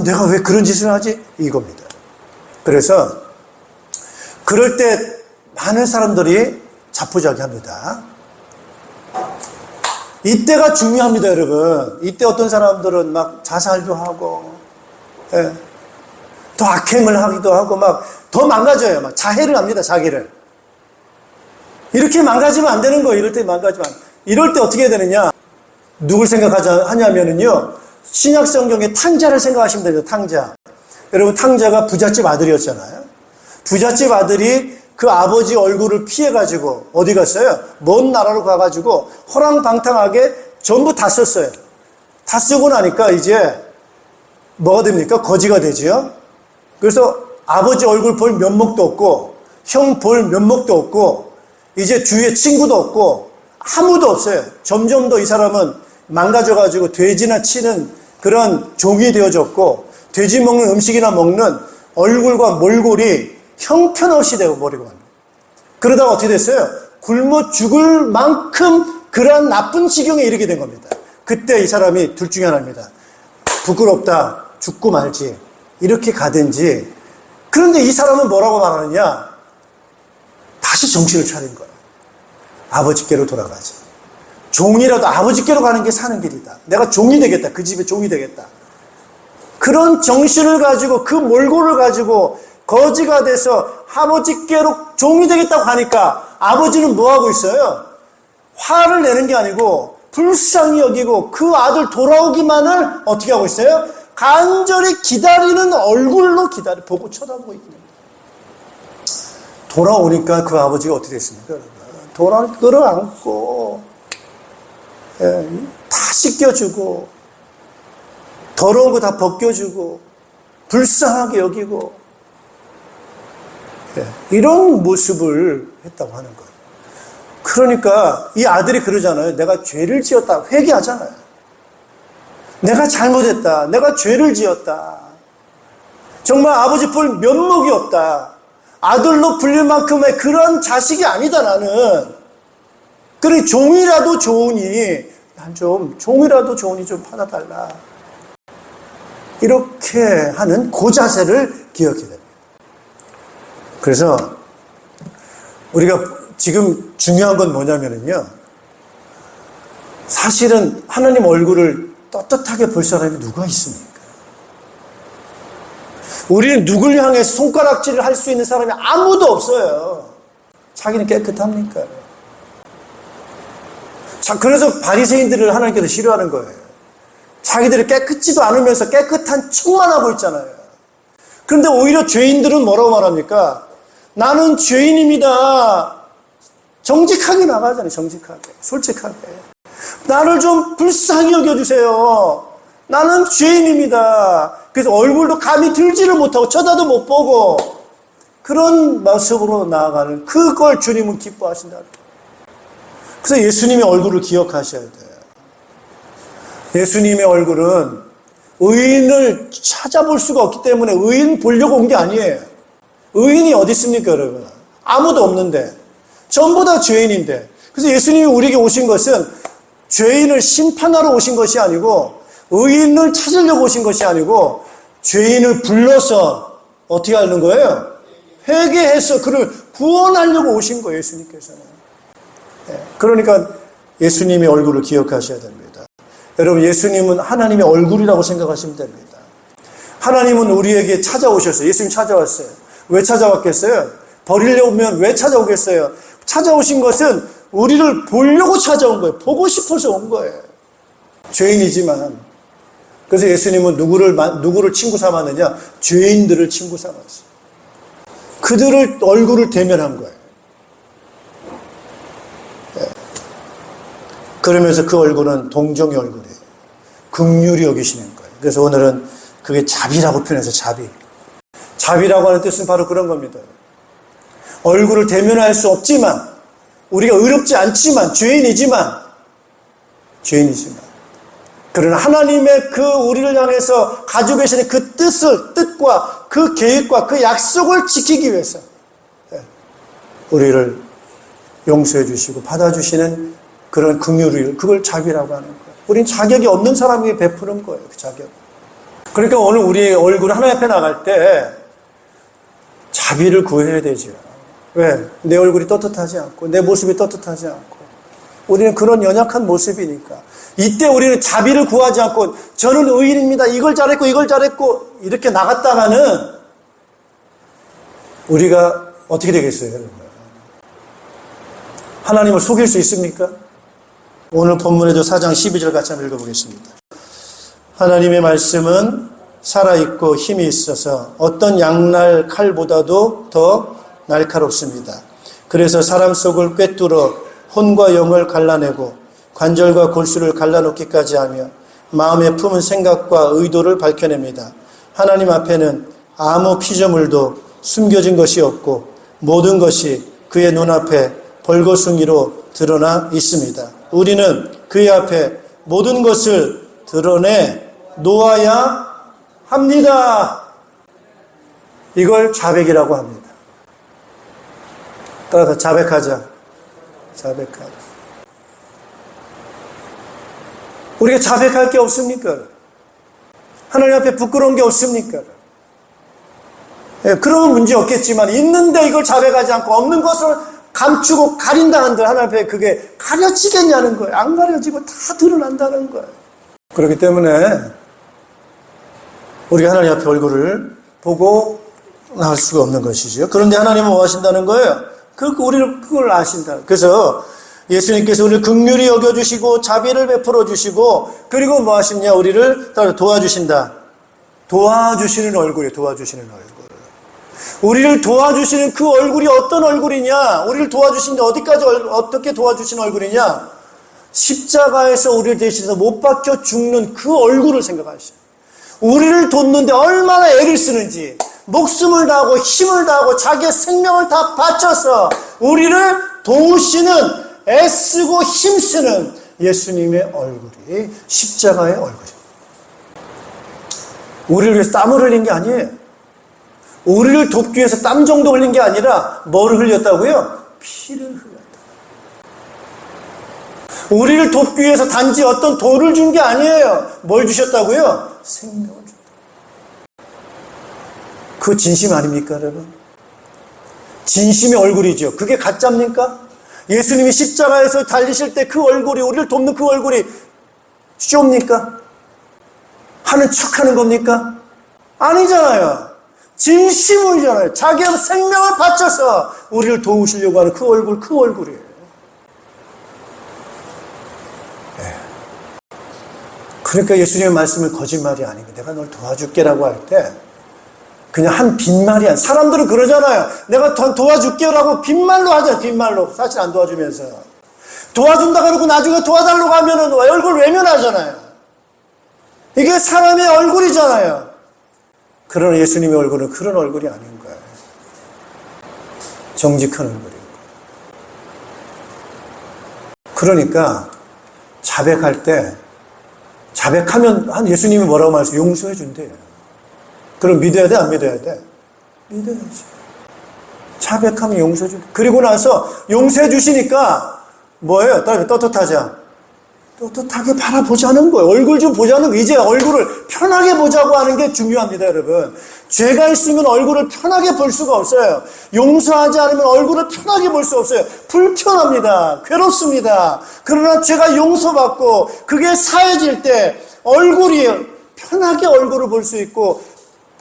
내가 왜 그런 짓을 하지? 이겁니다. 그래서 그럴 때 많은 사람들이 자포자기 합니다. 이때가 중요합니다, 여러분. 이때 어떤 사람들은 막 자살도 하고, 예. 더 악행을 하기도 하고 막 더 망가져요. 막 자해를 합니다. 자기를. 이렇게 망가지면 안 되는 거예요. 이럴 때 망가지면. 이럴 때 어떻게 해야 되느냐? 누굴 생각하냐면은요. 신약 성경의 탕자를 생각하시면 됩니다. 탕자. 여러분 탕자가 부잣집 아들이었잖아요. 부잣집 아들이 그 아버지 얼굴을 피해가지고 어디 갔어요? 먼 나라로 가가지고 허랑방탕하게 전부 다 썼어요. 다 쓰고 나니까 이제 뭐가 됩니까? 거지가 되지요. 그래서 아버지 얼굴 볼 면목도 없고 형 볼 면목도 없고 이제 주위에 친구도 없고 아무도 없어요. 점점 더 이 사람은 망가져가지고 돼지나 치는 그런 종이 되어졌고 돼지 먹는 음식이나 먹는 얼굴과 몰골이 형편없이 되어버리고 그러다가 어떻게 됐어요? 굶어 죽을 만큼 그러한 나쁜 지경에 이르게 된 겁니다. 그때 이 사람이 둘 중에 하나입니다. 부끄럽다, 죽고 말지 이렇게 가든지. 그런데 이 사람은 뭐라고 말하느냐? 다시 정신을 차린 거예요. 아버지께로 돌아가자. 종이라도 아버지께로 가는 게 사는 길이다. 내가 종이 되겠다. 그 집에 종이 되겠다. 그런 정신을 가지고 그 몰골을 가지고 거지가 돼서 아버지께로 종이 되겠다고 하니까 아버지는 뭐하고 있어요? 화를 내는 게 아니고 불쌍히 여기고 그 아들 돌아오기만을 어떻게 하고 있어요? 간절히 기다리는 얼굴로 보고 쳐다보고 있는 거예요. 돌아오니까 그 아버지가 어떻게 됐습니까? 돌아오니까 끌어안고 다 씻겨주고 더러운 거 다 벗겨주고 불쌍하게 여기고 이런 모습을 했다고 하는 거예요. 그러니까 이 아들이 그러잖아요. 내가 죄를 지었다. 회개하잖아요. 내가 잘못했다. 내가 죄를 지었다. 정말 아버지 볼 면목이 없다. 아들로 불릴 만큼의 그런 자식이 아니다 나는. 그래 종이라도 좋으니 난 좀 종이라도 좋으니 좀 받아달라. 이렇게 하는 그 자세를 기억해야 됩니다. 그래서 우리가 지금 중요한 건 뭐냐면요. 사실은 하나님 얼굴을 떳떳하게 볼 사람이 누가 있습니까? 우리는 누굴 향해서 손가락질을 할 수 있는 사람이 아무도 없어요. 자기는 깨끗합니까? 자, 그래서 바리새인들을 하나님께서 싫어하는 거예요. 자기들이 깨끗지도 않으면서 깨끗한 척만 하고 있잖아요. 그런데 오히려 죄인들은 뭐라고 말합니까? 나는 죄인입니다. 정직하게 나가잖아요. 정직하게. 솔직하게. 나를 좀 불쌍히 여겨주세요. 나는 죄인입니다. 그래서 얼굴도 감히 들지를 못하고 쳐다도 못 보고 그런 모습으로 나아가는 그걸 주님은 기뻐하신다. 그래서 예수님의 얼굴을 기억하셔야 돼요. 예수님의 얼굴은 의인을 찾아볼 수가 없기 때문에 의인 보려고 온 게 아니에요. 의인이 어디 있습니까, 여러분? 아무도 없는데. 전부 다 죄인인데. 그래서 예수님이 우리에게 오신 것은 죄인을 심판하러 오신 것이 아니고 의인을 찾으려고 오신 것이 아니고 죄인을 불러서 어떻게 하는 거예요? 회개해서 그를 구원하려고 오신 거예요, 예수님께서는. 그러니까 예수님의 얼굴을 기억하셔야 됩니다. 여러분, 예수님은 하나님의 얼굴이라고 생각하시면 됩니다. 하나님은 우리에게 찾아오셨어요. 예수님 찾아왔어요. 왜 찾아왔겠어요? 버리려면 왜 찾아오겠어요? 찾아오신 것은 우리를 보려고 찾아온 거예요. 보고 싶어서 온 거예요. 죄인이지만. 그래서 예수님은 누구를 친구 삼았느냐? 죄인들을 친구 삼았어요. 그들을 얼굴을 대면한 거예요. 그러면서 그 얼굴은 동정의 얼굴이에요. 긍휼히 여기시는 거예요. 그래서 오늘은 그게 자비라고 표현해서 자비. 자비라고 하는 뜻은 바로 그런 겁니다. 얼굴을 대면할 수 없지만, 우리가 의롭지 않지만, 죄인이지만, 그러나 하나님의 그 우리를 향해서 가지고 계시는 그 뜻과 그 계획과 그 약속을 지키기 위해서 우리를 용서해 주시고 받아주시는 그런 긍휼을, 그걸 자비라고 하는 거예요. 우린 자격이 없는 사람에게 베푸는 거예요. 그 자격. 그러니까 오늘 우리 얼굴 하나님 앞에 나갈 때 자비를 구해야 되죠. 왜? 내 얼굴이 떳떳하지 않고 내 모습이 떳떳하지 않고 우리는 그런 연약한 모습이니까 이때 우리는 자비를 구하지 않고 저는 의인입니다. 이걸 잘했고 이걸 잘했고 이렇게 나갔다가는 우리가 어떻게 되겠어요, 여러분? 하나님을 속일 수 있습니까? 오늘 본문에도 4장 12절 같이 한번 읽어보겠습니다. 하나님의 말씀은 살아있고 힘이 있어서 어떤 양날 칼보다도 더 날카롭습니다. 그래서 사람 속을 꿰뚫어 혼과 영을 갈라내고 관절과 골수를 갈라놓기까지 하며 마음에 품은 생각과 의도를 밝혀냅니다. 하나님 앞에는 아무 피조물도 숨겨진 것이 없고 모든 것이 그의 눈앞에 벌거숭이로 드러나 있습니다. 우리는 그의 앞에 모든 것을 드러내 놓아야 합니다. 이걸 자백이라고 합니다. 따라서 자백하자. 자백하자. 우리가 자백할 게 없습니까? 하나님 앞에 부끄러운 게 없습니까? 그러면 문제 없겠지만 있는데 이걸 자백하지 않고 없는 것을 감추고 가린다 한들 하나님 앞에 그게 가려지겠냐는 거예요. 안 가려지고 다 드러난다는 거예요. 그렇기 때문에 우리가 하나님 앞에 얼굴을 보고 나올 수가 없는 것이죠. 그런데 하나님은 뭐 하신다는 거예요? 우리를 그걸 아신다. 그래서 예수님께서 우리를 긍휼히 여겨주시고 자비를 베풀어 주시고 그리고 뭐 하시냐? 우리를 도와주신다. 도와주시는 얼굴이에요. 도와주시는 얼굴. 우리를 도와주시는 그 얼굴이 어떤 얼굴이냐? 우리를 도와주시는데 어디까지 어떻게 도와주시는 얼굴이냐? 십자가에서 우리를 대신해서 못 박혀 죽는 그 얼굴을 생각하시죠. 우리를 돕는데 얼마나 애를 쓰는지 목숨을 다하고 힘을 다하고 자기의 생명을 다 바쳐서 우리를 도우시는 애쓰고 힘쓰는 예수님의 얼굴이 십자가의 얼굴입니다. 우리를 위해서 땀을 흘린 게 아니에요. 우리를 돕기 위해서 땀 정도 흘린 게 아니라 뭐를 흘렸다고요? 피를 흘렸다. 우리를 돕기 위해서 단지 어떤 돈을 준 게 아니에요. 뭘 주셨다고요? 생명을 줬다. 그 진심 아닙니까, 여러분? 진심의 얼굴이죠. 그게 가짜입니까? 예수님이 십자가에서 달리실 때 그 얼굴이, 우리를 돕는 그 얼굴이 쇼입니까? 하는 척 하는 겁니까? 아니잖아요. 진심이잖아요. 자기의 생명을 바쳐서 우리를 도우시려고 하는 그 얼굴, 그 얼굴이에요. 그러니까 예수님의 말씀은 거짓말이 아니고 내가 널 도와줄게라고 할 때 그냥 한 빈말이 아니야. 사람들은 그러잖아요. 내가 도와줄게라고 빈말로 하잖아요. 빈말로. 사실 안 도와주면서. 도와준다 그러고 나중에 도와달라고 하면은 얼굴 외면하잖아요. 이게 사람의 얼굴이잖아요. 그러나 예수님의 얼굴은 그런 얼굴이 아닌 거예요. 정직한 얼굴인 거예요. 그러니까 자백할 때 자백하면 예수님이 뭐라고 말했어요? 용서해 준대요. 그럼 믿어야 돼? 안 믿어야 돼? 믿어야지. 자백하면 용서해 준대. 그리고 나서 용서해 주시니까 뭐예요? 떳떳하자. 떳떳하게 바라보자는 거예요. 얼굴 좀 보자는 거예요. 이제 얼굴을 편하게 보자고 하는 게 중요합니다, 여러분. 죄가 있으면 얼굴을 편하게 볼 수가 없어요. 용서하지 않으면 얼굴을 편하게 볼 수 없어요. 불편합니다. 괴롭습니다. 그러나 죄가 용서받고 그게 사해질 때 얼굴이 편하게 얼굴을 볼 수 있고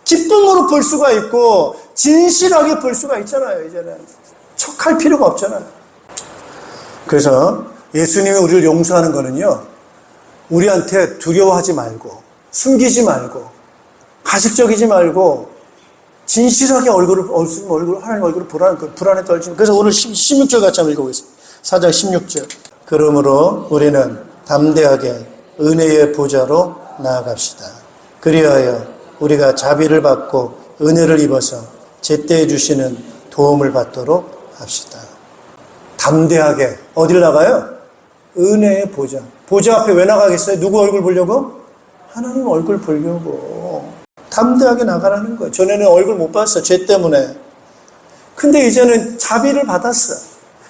기쁨으로 볼 수가 있고 진실하게 볼 수가 있잖아요. 이제는 척할 필요가 없잖아요. 그래서 예수님이 우리를 용서하는 거는요, 우리한테 두려워하지 말고 숨기지 말고 가식적이지 말고 진실하게 하나님 얼굴을 보라는 거예요. 불안에 떨지. 그래서 오늘 16절 같이 한번 읽어보겠습니다. 4장 16절. 그러므로 우리는 담대하게 은혜의 보좌로 나아갑시다. 그리하여 우리가 자비를 받고 은혜를 입어서 제때에 주시는 도움을 받도록 합시다. 담대하게 어디를 나가요? 은혜의 보좌. 보좌 앞에 왜 나가겠어요? 누구 얼굴 보려고? 하나님 얼굴 보려고. 담대하게 나가라는 거예요. 전에는 얼굴 못 봤어. 죄 때문에. 근데 이제는 자비를 받았어.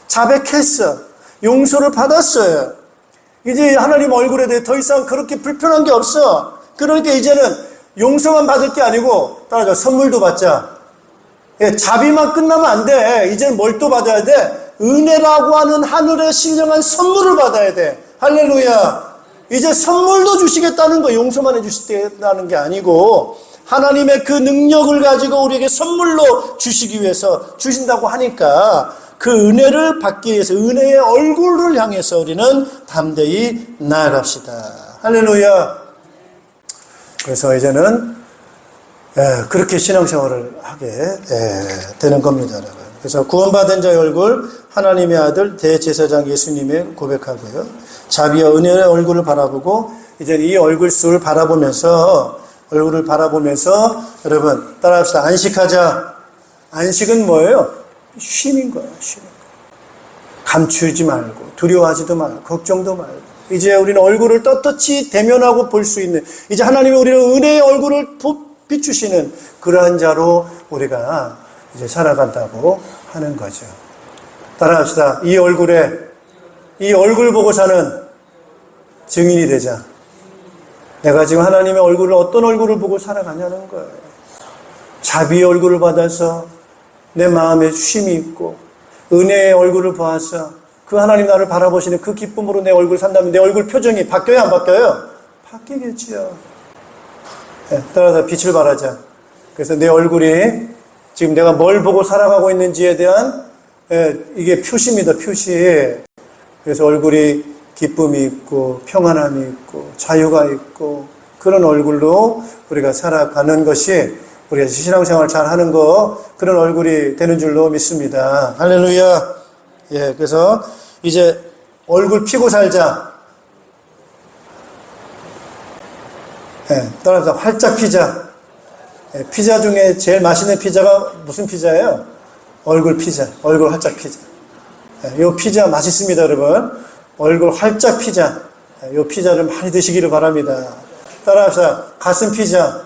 자백했어. 용서를 받았어요. 이제 하나님 얼굴에 대해 더 이상 그렇게 불편한 게 없어. 그러니까 이제는 용서만 받을 게 아니고 따라서 선물도 받자. 자비만 끝나면 안 돼. 이제는 뭘 또 받아야 돼? 은혜라고 하는 하늘의 신령한 선물을 받아야 돼. 할렐루야. 이제 선물도 주시겠다는 거, 용서만 해주시겠다는 게 아니고 하나님의 그 능력을 가지고 우리에게 선물로 주시기 위해서 주신다고 하니까 그 은혜를 받기 위해서 은혜의 얼굴을 향해서 우리는 담대히 나아갑시다. 할렐루야. 그래서 이제는 그렇게 신앙생활을 하게 되는 겁니다. 여러분. 그래서 구원받은 자의 얼굴, 하나님의 아들 대제사장 예수님의 고백하고요. 자비와 은혜의 얼굴을 바라보고 이제 이 얼굴을 바라보면서 여러분 따라합시다. 안식하자. 안식은 뭐예요? 쉼인 거예요. 쉼. 감추지 말고 두려워하지도 말고 걱정도 말고 이제 우리는 얼굴을 떳떳이 대면하고 볼 수 있는 이제 하나님이 우리를 은혜의 얼굴을 비추시는 그러한 자로 우리가 이제 살아간다고 하는 거죠. 따라합시다. 이 얼굴 보고 사는 증인이 되자. 내가 지금 하나님의 얼굴을 어떤 얼굴을 보고 살아가냐는 거예요. 자비의 얼굴을 받아서 내 마음에 쉼이 있고 은혜의 얼굴을 보아서 그 하나님 나를 바라보시는 그 기쁨으로 내 얼굴 산다면 내 얼굴 표정이 바뀌어요? 안 바뀌어요? 바뀌겠지요. 따라서 빛을 발하자. 그래서 내 얼굴이 지금 내가 뭘 보고 살아가고 있는지에 대한 이게 표시입니다. 표시. 그래서 얼굴이 기쁨이 있고 평안함이 있고 자유가 있고 그런 얼굴로 우리가 살아가는 것이 우리가 신앙생활 잘 하는 거 그런 얼굴이 되는 줄로 믿습니다. 할렐루야. 그래서 이제 얼굴 피고 살자. 따라서 활짝 피자. 피자 중에 제일 맛있는 피자가 무슨 피자예요? 얼굴 피자. 얼굴 활짝 피자. 이 피자 맛있습니다, 여러분. 얼굴 활짝 피자. 이 피자를 많이 드시기를 바랍니다. 따라합시다. 가슴 피자.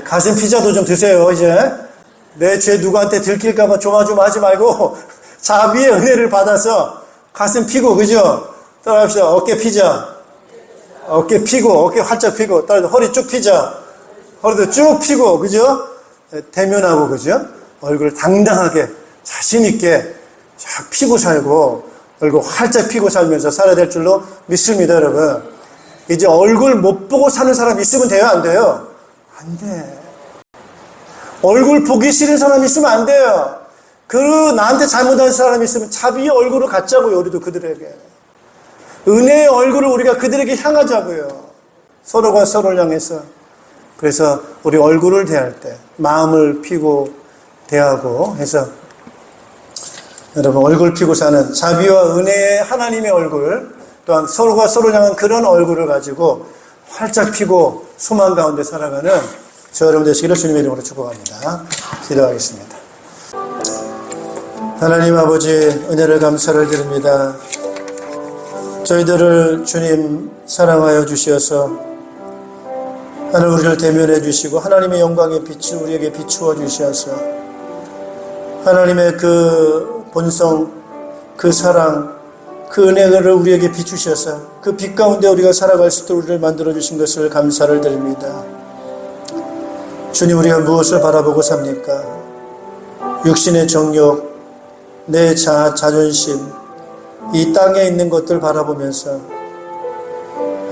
가슴 피자도 좀 드세요, 이제. 내 죄 누구한테 들킬까봐 조마조마하지 말고 자비의 은혜를 받아서 가슴 피고, 그죠? 따라합시다. 어깨 피자. 어깨 피고, 어깨 활짝 피고, 따라서 허리 쭉 피자. 허리도 쭉 피고, 그죠? 대면하고, 그죠? 얼굴 당당하게, 자신있게 쫙 피고 살고, 얼굴 활짝 피고 살면서 살아야 될 줄로 믿습니다, 여러분. 이제 얼굴 못 보고 사는 사람 있으면 돼요, 안 돼요? 안 돼. 얼굴 보기 싫은 사람 있으면 안 돼요. 나한테 잘못한 사람 있으면 자비의 얼굴을 갖자고요, 우리도 그들에게. 은혜의 얼굴을 우리가 그들에게 향하자고요. 서로가 서로를 향해서. 그래서 우리 얼굴을 대할 때 마음을 피고 대하고 해서 여러분 얼굴 피고 사는 자비와 은혜의 하나님의 얼굴 또한 서로가 서로를 향한 그런 얼굴을 가지고 활짝 피고 소망 가운데 살아가는 저 여러분 되시기를 주님의 이름으로 축복합니다. 기도하겠습니다. 하나님 아버지 은혜를 감사를 드립니다. 저희들을 주님 사랑하여 주셔서 하나님 우리를 대면해 주시고 하나님의 영광의 빛을 우리에게 비추어 주셔서 하나님의 그 본성, 그 사랑, 그 은혜를 우리에게 비추셔서 그 빛 가운데 우리가 살아갈 수 있도록 우리를 만들어 주신 것을 감사를 드립니다. 주님 우리가 무엇을 바라보고 삽니까? 육신의 정욕, 내 자존심, 이 땅에 있는 것들 바라보면서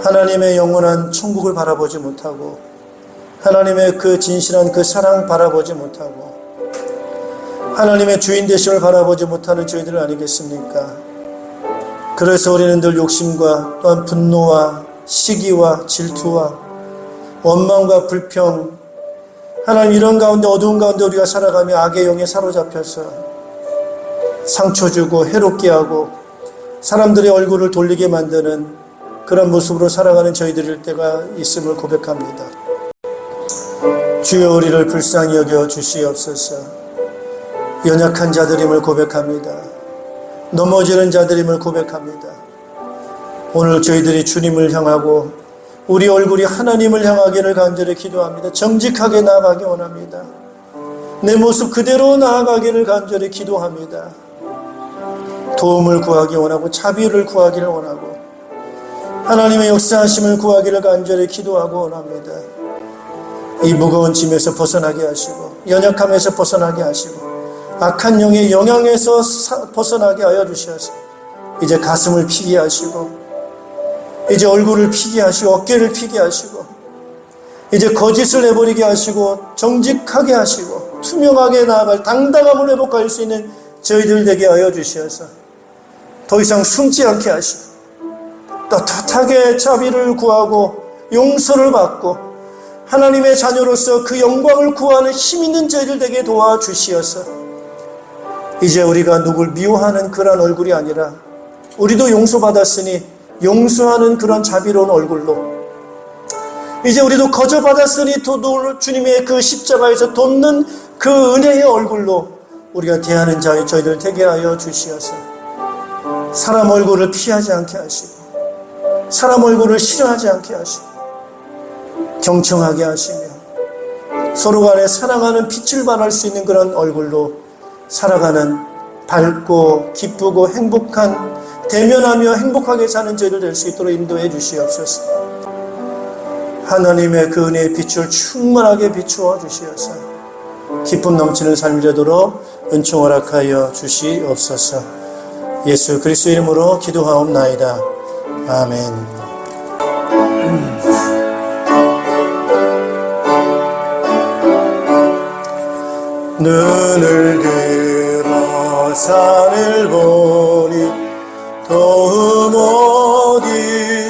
하나님의 영원한 천국을 바라보지 못하고 하나님의 그 진실한 그 사랑 바라보지 못하고 하나님의 주인 되심을 바라보지 못하는 저희들 아니겠습니까? 그래서 우리는 늘 욕심과 또한 분노와 시기와 질투와 원망과 불평 하나님 이런 가운데 어두운 가운데 우리가 살아가며 악의 영에 사로잡혀서 상처 주고 해롭게 하고 사람들의 얼굴을 돌리게 만드는 그런 모습으로 살아가는 저희들일 때가 있음을 고백합니다. 주여 우리를 불쌍히 여겨 주시옵소서. 연약한 자들임을 고백합니다. 넘어지는 자들임을 고백합니다. 오늘 저희들이 주님을 향하고 우리 얼굴이 하나님을 향하기를 간절히 기도합니다. 정직하게 나아가기 원합니다. 내 모습 그대로 나아가기를 간절히 기도합니다. 도움을 구하기 원하고 자비를 구하기를 원하고 하나님의 역사하심을 구하기를 간절히 기도하고 원합니다. 이 무거운 짐에서 벗어나게 하시고 연약함에서 벗어나게 하시고 악한 영의 영향에서 벗어나게 하여 주셔서 이제 가슴을 피게 하시고 이제 얼굴을 피게 하시고 어깨를 피게 하시고 이제 거짓을 내버리게 하시고 정직하게 하시고 투명하게 나아갈 당당함을 회복할 수 있는 저희들 되게 하여 주시어서 더 이상 숨지 않게 하시고 떳떳하게 자비를 구하고 용서를 받고 하나님의 자녀로서 그 영광을 구하는 힘 있는 저희들 되게 도와주시어서 이제 우리가 누굴 미워하는 그런 얼굴이 아니라 우리도 용서받았으니 용서하는 그런 자비로운 얼굴로 이제 우리도 거저받았으니 도울 주님의 그 십자가에서 돕는 그 은혜의 얼굴로 우리가 대하는 자의 저희들 되게 하여 주시어서 사람 얼굴을 피하지 않게 하시고 사람 얼굴을 싫어하지 않게 하시고 경청하게 하시며 서로 간에 사랑하는 빛을 발할 수 있는 그런 얼굴로 살아가는 밝고 기쁘고 행복한 대면하며 행복하게 사는 저희들 될 수 있도록 인도해 주시옵소서. 하나님의 그 은혜의 빛을 충만하게 비추어 주시어서 기쁨 넘치는 삶이 되도록 은총 허락하여 주시옵소서. 예수 그리스도 이름으로 기도하옵나이다. 아멘. 눈을 들어 산을 보니 도움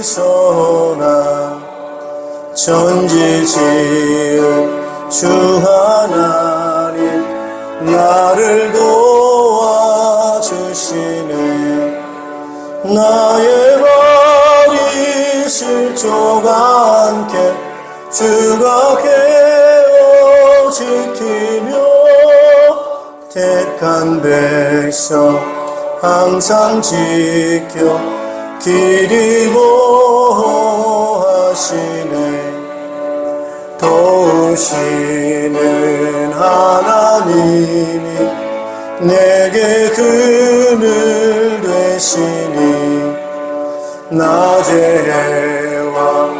어디서나 천지 지은 주 하나님 나를 도와주시네. 나의 발이 실족 않게 주가 깨어 지키며 택한 백성 항상 지켜 길이 보호하시네. 도우시는 하나님이 내게 그늘 되시니 낮의 해와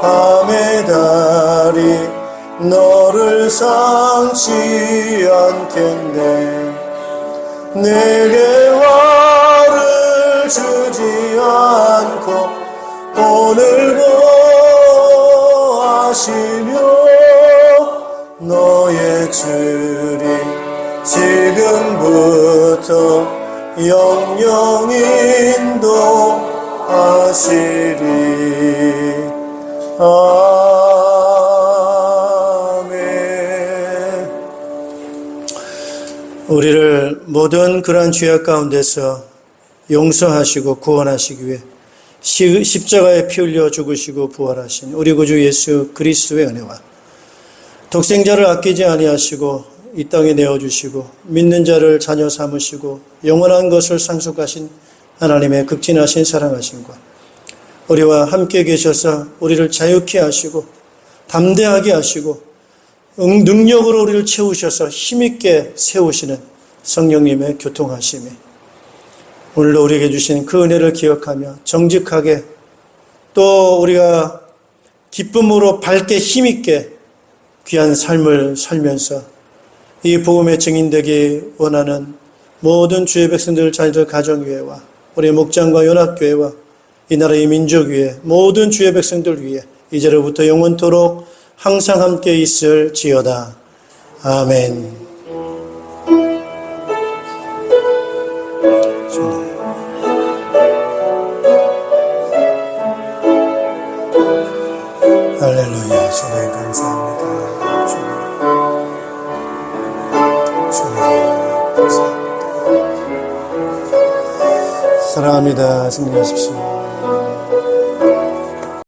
밤의 달이 너를 상치 않겠네. 내게 화를 주지 않고 오늘 보하시며 너의 줄이 지금부터 영영 인도하시리. 우리를 모든 그러한 죄악 가운데서 용서하시고 구원하시기 위해 십자가에 피 흘려 죽으시고 부활하신 우리 구주 예수 그리스도의 은혜와 독생자를 아끼지 아니하시고 이 땅에 내어주시고 믿는 자를 자녀 삼으시고 영원한 것을 상속하신 하나님의 극진하신 사랑하심과 우리와 함께 계셔서 우리를 자유케 하시고 담대하게 하시고 능력으로 우리를 채우셔서 힘있게 세우시는 성령님의 교통하심이 오늘도 우리에게 주신 그 은혜를 기억하며 정직하게 또 우리가 기쁨으로 밝게 힘있게 귀한 삶을 살면서 이 복음의 증인되기 원하는 모든 주의 백성들 자녀들 가정교회와 우리 목장과 연합교회와 이 나라의 민족 위에 모든 주의 백성들 위에 이제로부터 영원토록 항상 함께 있을지어다. 아멘. 할렐루야. 주님 감사합니다. 주님 감사합니다. 사랑합니다. 승리하십시오.